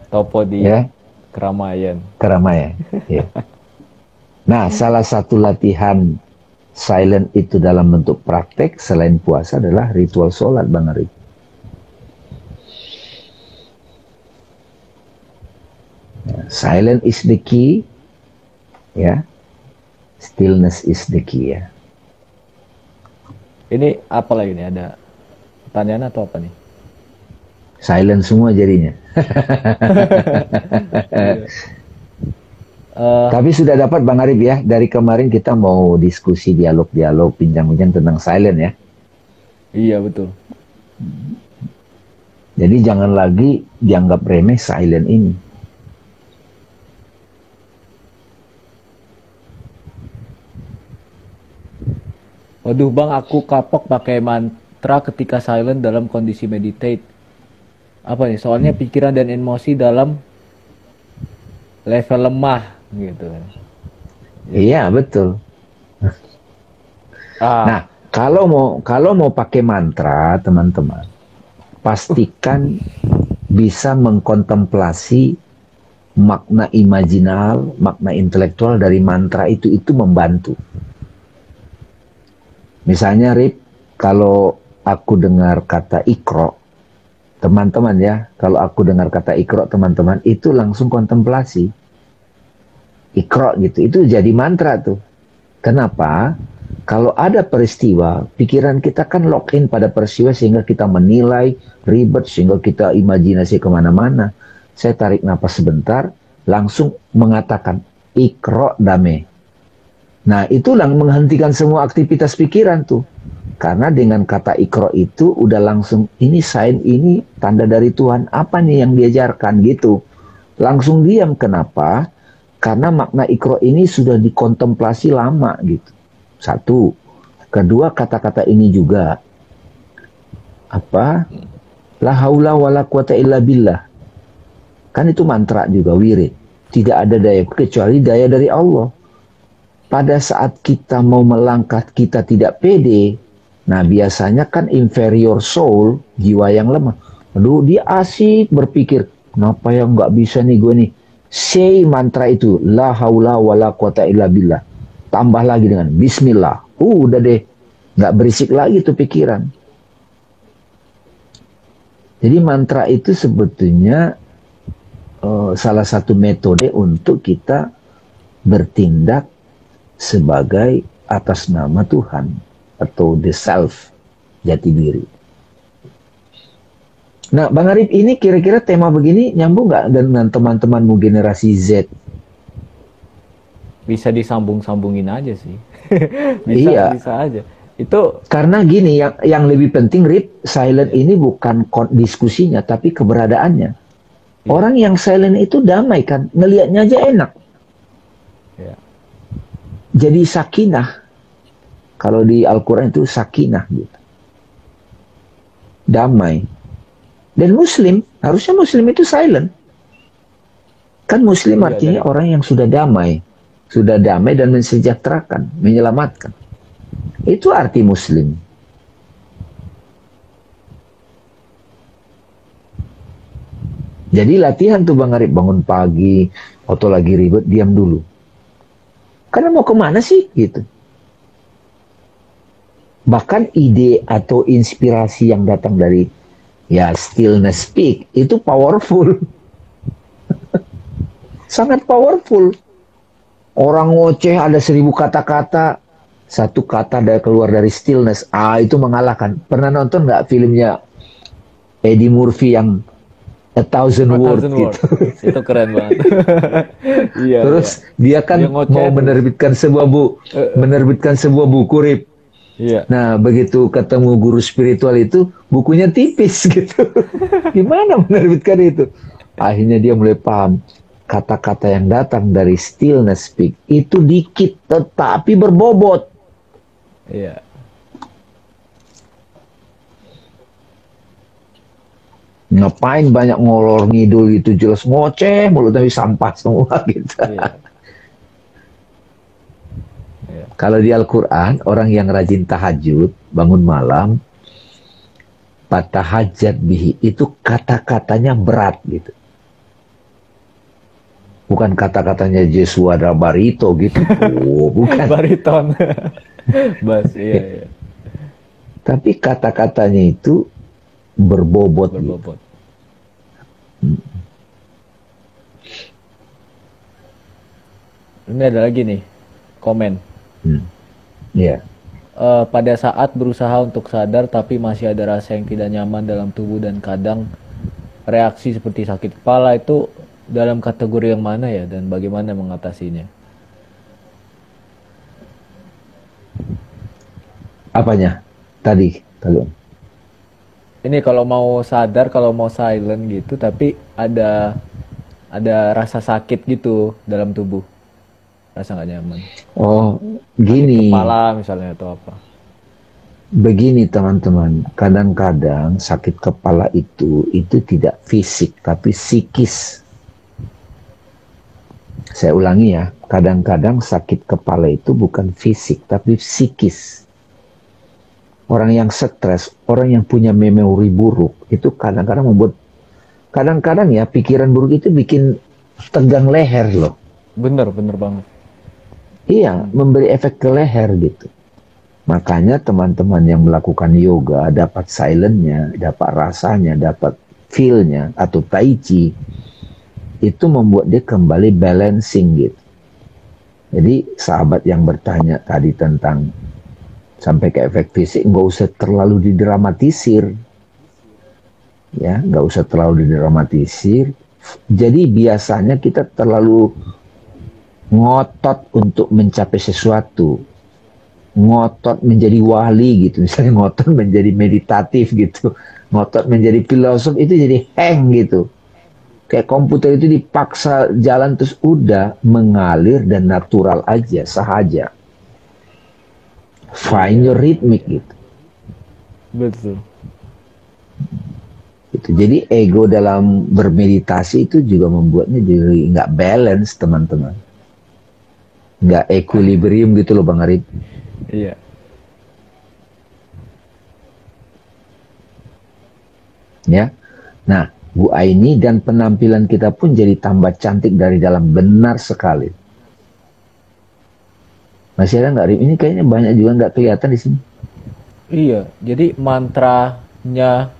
Topo di Ya, keramaian. keramaian. Ya. Nah, salah satu latihan silent itu dalam bentuk praktek selain puasa adalah ritual sholat, Bang Arif. Silent is the key, ya. Stillness is the key, ya. Ini apa lagi nih? Ada pertanyaan atau apa nih? Silent semua jadinya. Tapi sudah dapat Bang Arif ya, dari kemarin kita mau diskusi dialog-dialog, bincang-bincang tentang silent ya. Iya, betul. Jadi jangan lagi dianggap remeh silent ini. Waduh Bang, aku kapok pakai mantra ketika silent dalam kondisi meditate. Apa nih? Soalnya pikiran dan emosi dalam level lemah gitu. Iya, betul. Nah, kalau mau pakai mantra, teman-teman, pastikan bisa mengkontemplasi makna imajinal, makna intelektual dari mantra itu membantu. Misalnya, Rip, kalau aku dengar kata ikro, teman-teman ya, kalau aku dengar kata ikro, teman-teman, itu langsung kontemplasi. Ikro gitu, itu jadi mantra tuh. Kenapa? Kalau ada peristiwa, pikiran kita kan lock in pada peristiwa sehingga kita menilai, ribet, sehingga kita imajinasi kemana-mana. Saya tarik napas sebentar, langsung mengatakan, ikro dame. Nah, itulah menghentikan semua aktivitas pikiran tuh. Karena dengan kata ikro itu udah langsung, ini sign, ini tanda dari Tuhan. Apa nih yang diajarkan gitu. Langsung diam. Kenapa? Karena makna ikro ini sudah dikontemplasi lama gitu. Satu. Kedua, kata-kata ini juga. Apa? La haula wala quwata illa billah. Kan itu mantra juga, wirid. Tidak ada daya kecuali daya dari Allah. Pada saat kita mau melangkah, kita tidak pede, Nah, biasanya kan inferior soul, jiwa yang lemah. Aduh, dia asik berpikir, kenapa yang nggak bisa nih gue nih? Say mantra itu, la haula wala quwata illa billah. Tambah lagi dengan bismillah. Udah deh, nggak berisik lagi tuh pikiran. Jadi mantra itu sebetulnya salah satu metode untuk kita bertindak sebagai atas nama Tuhan atau the self, jati diri. Nah, Bang Arif, ini kira-kira tema begini nyambung nggak dengan teman-temanmu generasi Z? Bisa disambung-sambungin aja sih. Iya. Bisa aja. Itu Karena gini, yang lebih penting, Rip, silent ini bukan diskusinya, tapi keberadaannya. Iya. Orang yang silent itu damai kan, ngelihatnya aja enak. ya, Jadi sakinah. Kalau di Al-Quran itu sakinah gitu. Damai. Dan Muslim, harusnya Muslim itu silent. Kan Muslim Iya, artinya orang yang sudah damai. Sudah damai dan mensejahterakan, menyelamatkan. Itu arti Muslim. Jadi latihan tuh Bang Arif, bangun pagi, atau lagi ribet, diam dulu. Karena mau kemana sih gitu. Bahkan ide atau inspirasi yang datang dari ya stillness speak itu powerful. Sangat powerful. Orang ngoceh ada 1000 kata-kata, satu kata dari keluar dari stillness, itu mengalahkan. Pernah nonton nggak filmnya Eddie Murphy yang A Thousand Words gitu? Itu keren banget. Iya. Terus dia kan Dia ngoceh mau terus. menerbitkan sebuah buku, Rip. Iya. Nah, begitu ketemu guru spiritual itu, bukunya tipis gitu. Gimana menerbitkan itu? Akhirnya dia mulai paham. Kata-kata yang datang dari stillness speak itu dikit, tetapi berbobot. Iya. Ngapain banyak ngolor ngidul gitu, jelas ngoceh mulut tapi sampah semua gitu. Iya. Iya. Kalau di Al-Quran, orang yang rajin tahajud, bangun malam, patahajat bihi, itu kata-katanya berat gitu. Bukan kata-katanya Jesua dan Barito gitu. Oh, bukan. Bariton. Bass, iya. Tapi kata-katanya itu berbobot. Berbobot. Ini ada lagi nih, komen. Iya. Pada saat berusaha untuk sadar tapi masih ada rasa yang tidak nyaman dalam tubuh dan kadang reaksi seperti sakit kepala, itu dalam kategori yang mana ya dan bagaimana mengatasinya? Apanya? Tadi. Ini kalau mau sadar, kalau mau silent gitu, tapi ada rasa sakit gitu dalam tubuh, rasa nggak nyaman. Oh, Sakit gini. kepala misalnya atau apa? Begini teman-teman, kadang-kadang sakit kepala itu tidak fisik tapi psikis. Saya ulangi ya, kadang-kadang sakit kepala itu bukan fisik tapi psikis. Orang yang stres, orang yang punya memori buruk itu kadang-kadang membuat, kadang-kadang ya pikiran buruk itu bikin tegang leher loh. Bener banget. Iya, memberi efek ke leher gitu. Makanya teman-teman yang melakukan yoga dapat silentnya, dapat rasanya, dapat feel-nya atau tai chi, itu membuat dia kembali balancing gitu. Jadi sahabat yang bertanya tadi tentang sampai ke efek fisik, nggak usah terlalu didramatisir. Ya, nggak usah terlalu didramatisir. Jadi biasanya kita terlalu ngotot untuk mencapai sesuatu, ngotot menjadi wali gitu, misalnya ngotot menjadi meditatif gitu, ngotot menjadi filosof, itu jadi hang gitu. Kayak komputer itu dipaksa jalan terus udah mengalir dan natural aja, sahaja. Find your rhythmic gitu. Betul. Gitu. Jadi ego dalam bermeditasi itu juga membuatnya jadi nggak balance teman-teman, nggak equilibrium gitu loh Bang Arif. Iya. Ya. Nah, Bu Aini dan penampilan kita pun jadi tambah cantik dari dalam, benar sekali. Masih ada nggak, Rip? Ini kayaknya banyak juga nggak kelihatan di sini. Iya, jadi mantranya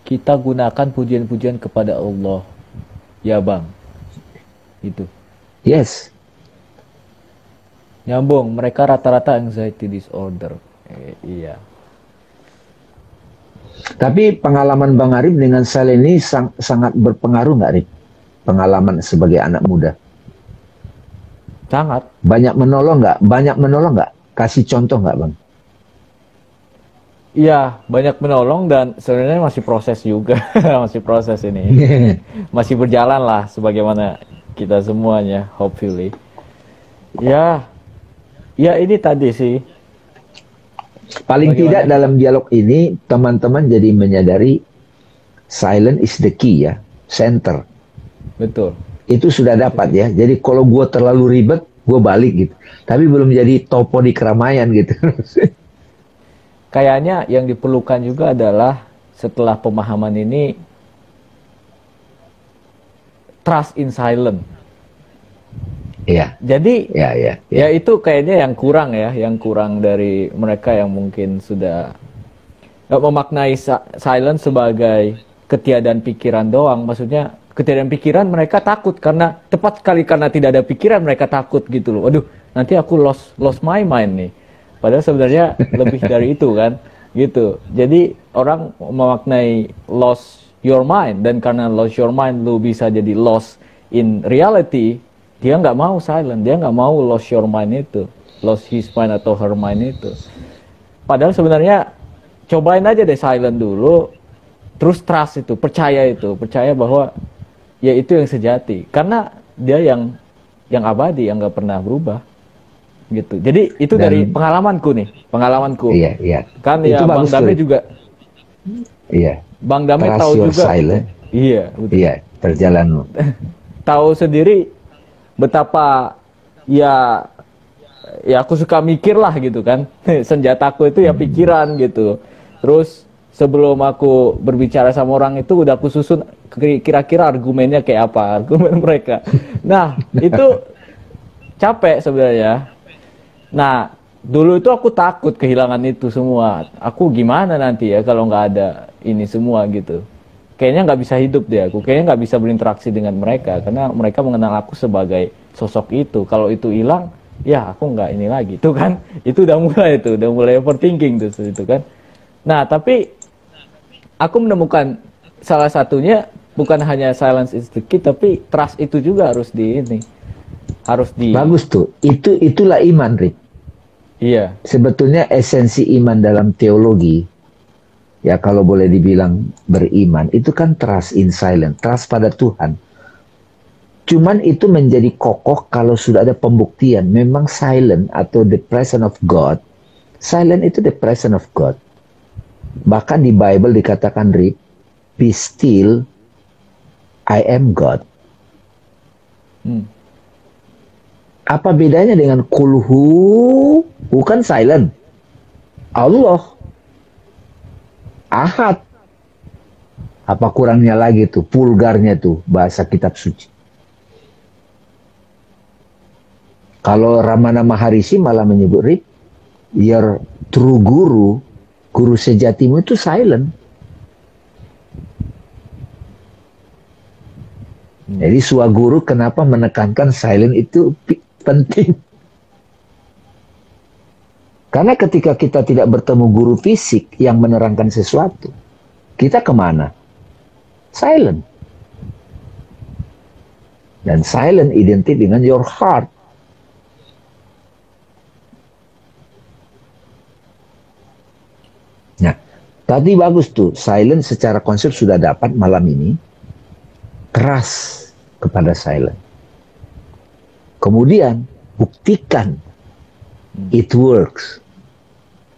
kita gunakan pujian-pujian kepada Allah. Ya Bang, itu. Yes. Nyambung, mereka rata-rata anxiety disorder. Iya. Tapi pengalaman Bang Arif dengan Sal ini sangat berpengaruh nggak, Rip? Pengalaman sebagai anak muda. Sangat. Banyak menolong nggak? Banyak menolong nggak? Kasih contoh nggak, Bang? Iya, banyak menolong dan sebenarnya masih proses juga. Masih proses ini. Masih berjalan lah sebagaimana kita semuanya, hopefully. Ya, ya ini tadi sih. Paling Bagaimana? tidak dalam dialog ini, teman-teman jadi menyadari silent is the key ya, center. Betul. Itu sudah dapat ya. Jadi kalau gue terlalu ribet, gue balik gitu. Tapi belum jadi topo di keramaian gitu. Kayaknya yang diperlukan juga adalah setelah pemahaman ini trust in silent. Iya. Jadi ya itu kayaknya yang kurang dari mereka yang mungkin sudah memaknai silent sebagai ketiadaan pikiran doang. Maksudnya ketiadaan pikiran mereka takut karena tepat sekali karena tidak ada pikiran mereka takut gitu loh. Waduh, nanti aku lost my mind nih. Padahal sebenarnya lebih dari itu kan, gitu. Jadi orang memaknai lost your mind dan karena lost your mind lu bisa jadi lost in reality. Dia nggak mau silent, dia nggak mau lost your mind itu, lost his mind atau her mind itu. Padahal sebenarnya cobain aja deh silent dulu, terus trust itu, percaya bahwa ya itu yang sejati, karena dia yang abadi, yang nggak pernah berubah. Gitu. Jadi itu dari pengalamanku. Iya. Kan itu ya Bang Dame juga. Iya. Bang Dame Trust tahu your juga. silent. Iya, betul. Iya, perjalananmu. Tahu sendiri betapa ya aku suka mikir lah gitu kan. Senjataku itu ya pikiran gitu. Terus sebelum aku berbicara sama orang itu udah aku susun kira-kira argumennya kayak apa, argumen mereka. Nah, itu capek sebenarnya. Nah, dulu itu aku takut kehilangan itu semua. Aku gimana nanti ya kalau nggak ada ini semua gitu. Kayaknya nggak bisa hidup deh aku. Kayaknya nggak bisa berinteraksi dengan mereka. Karena mereka mengenal aku sebagai sosok itu. Kalau itu hilang, ya aku nggak ini lagi. Tuh kan, itu udah mulai overthinking tuh itu kan. Nah, tapi aku menemukan salah satunya bukan hanya silence is the key, tapi trust itu juga harus Bagus tuh. Itulah iman, Rick. Iya. Sebetulnya esensi iman dalam teologi, ya kalau boleh dibilang beriman, itu kan trust in silent, trust pada Tuhan. Cuman itu menjadi kokoh kalau sudah ada pembuktian, memang silent atau the presence of God. Silent itu the presence of God. Bahkan di Bible dikatakan, Rip, be still, I am God. Apa bedanya dengan kulhu? Bukan silent. Allah. Ahad. Apa kurangnya lagi tuh? Pulgarnya tuh bahasa kitab suci. Kalau Ramana Maharishi malah menyebut, Rip, your true guru, guru sejatimu itu silent. Jadi swaguru kenapa menekankan silent itu penting. Karena ketika kita tidak bertemu guru fisik yang menerangkan sesuatu, kita kemana? Silent. Dan silent identik dengan your heart. Nah, tadi bagus tuh, silent secara konsep sudah dapat malam ini. Trust kepada silent. Kemudian buktikan it works.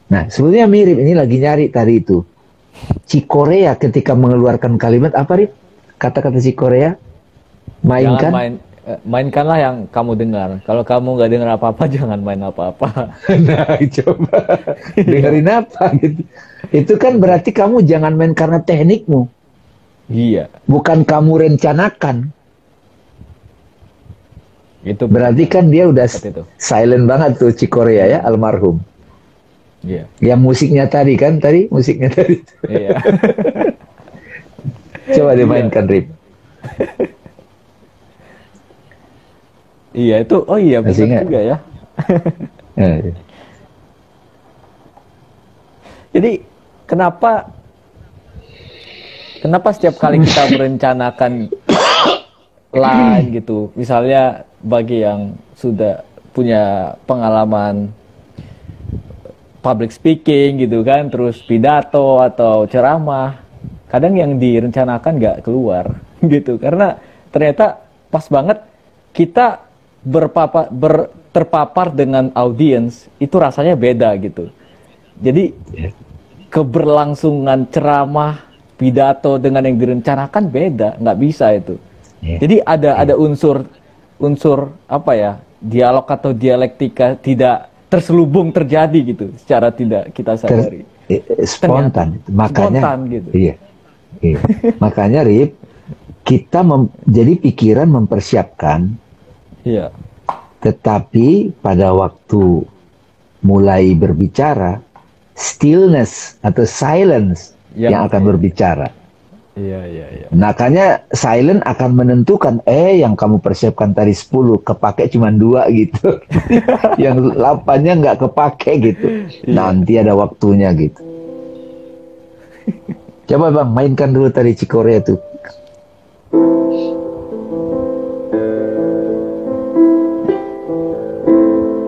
Nah, sebetulnya mirip, ini lagi nyari tadi itu. Cikorea ketika mengeluarkan kalimat apa, Rip? Kata-kata Cikorea? Mainkan. Mainkanlah yang kamu dengar. Kalau kamu nggak dengar apa-apa, jangan main apa-apa. Nah, coba dengerin apa gitu. Itu kan berarti kamu jangan main karena teknikmu. Iya. Bukan kamu rencanakan. Itu Berarti kan dia udah itu. silent banget tuh Cikorea ya, almarhum. Iya. Yang musiknya tadi kan, musiknya tadi. Iya. Coba dimainkan, Rip. Iya itu. Oh iya Masih benar nggak? juga ya. Eh, Jadi kenapa setiap kali kita merencanakan lain gitu, misalnya bagi yang sudah punya pengalaman public speaking gitu kan, terus pidato atau ceramah, kadang yang direncanakan nggak keluar gitu, karena ternyata pas banget kita terpapar dengan audiens itu rasanya beda gitu. Jadi keberlangsungan ceramah, pidato dengan yang direncanakan beda, nggak bisa itu. Jadi ada unsur apa ya, dialog atau dialektika tidak terselubung terjadi gitu secara tidak kita sadari. Spontan. Makanya spontan gitu. Iya. Makanya Rip, kita jadi pikiran mempersiapkan. Iya. Tetapi pada waktu mulai berbicara, stillness atau silence yang akan berbicara. Iya. Makanya silent akan menentukan, yang kamu persiapkan tadi 10, kepake cuma 2 gitu. Yang 8-nya nggak kepake gitu. Nanti ada waktunya gitu. Coba Bang, mainkan dulu tadi Cikorea tuh.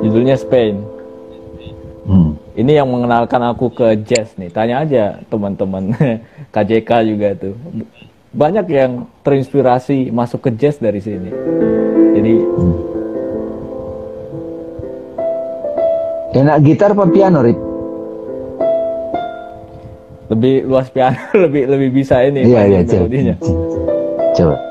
Judulnya Spain. Ini yang mengenalkan aku ke jazz nih. Tanya aja teman-teman KJK juga tuh. Banyak yang terinspirasi masuk ke jazz dari sini. Jadi enak gitar apa piano, Rip? Lebih luas piano, lebih bisa ini. Iya, melodinya. Coba.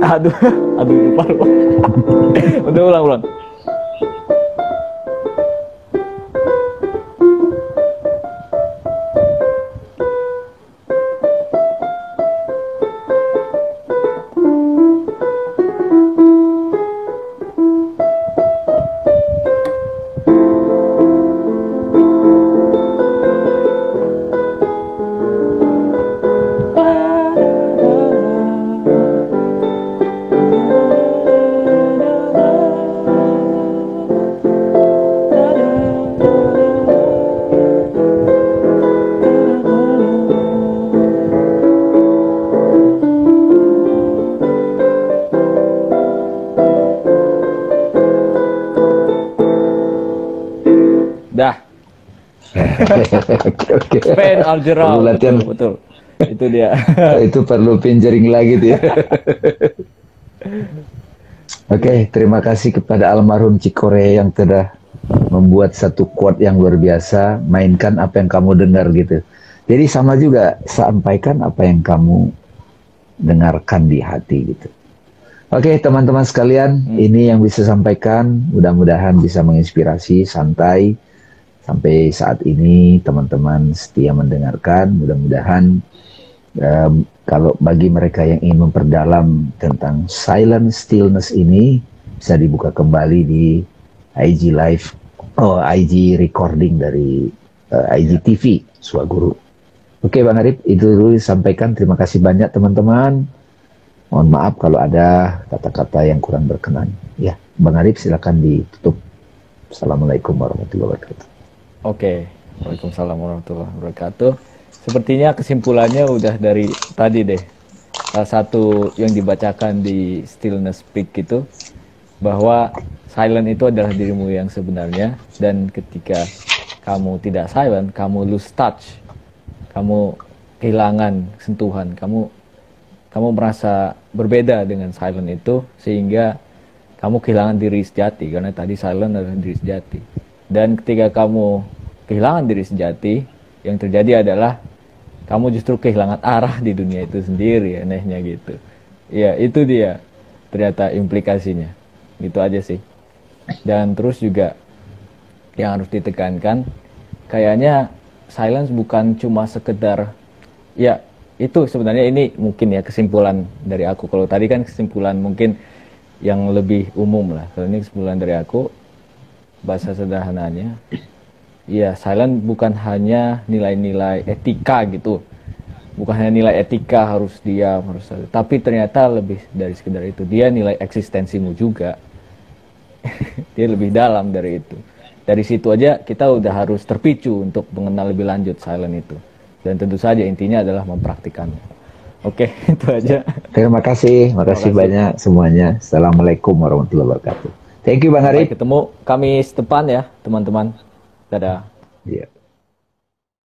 Aduh, lupa. Udah ulang. Dah. Oke. Spain Algerau. Latihan. Betul. Itu dia. Itu perlu pinjering lagi tuh ya. Oke, terima kasih kepada almarhum Cikorea yang telah membuat satu quote yang luar biasa. Mainkan apa yang kamu dengar gitu. Jadi sama juga, sampaikan apa yang kamu dengarkan di hati gitu. Oke, teman-teman sekalian, ini yang bisa sampaikan. Mudah-mudahan bisa menginspirasi, santai. Sampai saat ini teman-teman setia mendengarkan. Mudah-mudahan kalau bagi mereka yang ingin memperdalam tentang silent stillness ini, bisa dibuka kembali di IG Live, IG recording dari IGTV Swaguru. Oke Bang Arif, itu dulu disampaikan. Terima kasih banyak teman-teman. Mohon maaf kalau ada kata-kata yang kurang berkenan. Ya, Bang Arif silakan ditutup. Assalamualaikum warahmatullahi wabarakatuh. Oke, waalaikumsalam warahmatullahi wabarakatuh. Sepertinya kesimpulannya udah dari tadi deh. Salah satu yang dibacakan di Stillness Peak itu, bahwa silent itu adalah dirimu yang sebenarnya, dan ketika kamu tidak silent, kamu lose touch. Kamu kehilangan sentuhan, kamu merasa berbeda dengan silent itu, sehingga kamu kehilangan diri sejati, karena tadi silent adalah diri sejati. Dan ketika kamu kehilangan diri sejati, yang terjadi adalah kamu justru kehilangan arah di dunia itu sendiri, anehnya gitu. Ya, itu dia ternyata implikasinya. Gitu aja sih. Dan terus juga yang harus ditekankan, kayaknya silence bukan cuma sekedar, ya itu sebenarnya ini mungkin ya kesimpulan dari aku. Kalau tadi kan kesimpulan mungkin yang lebih umum lah. Kalau ini kesimpulan dari aku, bahasa sederhananya, ya silent bukan hanya nilai-nilai etika gitu. Bukan hanya nilai etika harus diam, tapi ternyata lebih dari sekedar itu. Dia nilai eksistensimu juga. Dia lebih dalam dari itu. Dari situ aja kita udah harus terpicu untuk mengenal lebih lanjut silent itu. Dan tentu saja intinya adalah mempraktikannya. Oke, itu aja. Terima kasih banyak semuanya. Assalamualaikum warahmatullahi wabarakatuh. Thank you Bang Arif. Sampai ketemu Kamis depan ya teman-teman. Dadah. Iya.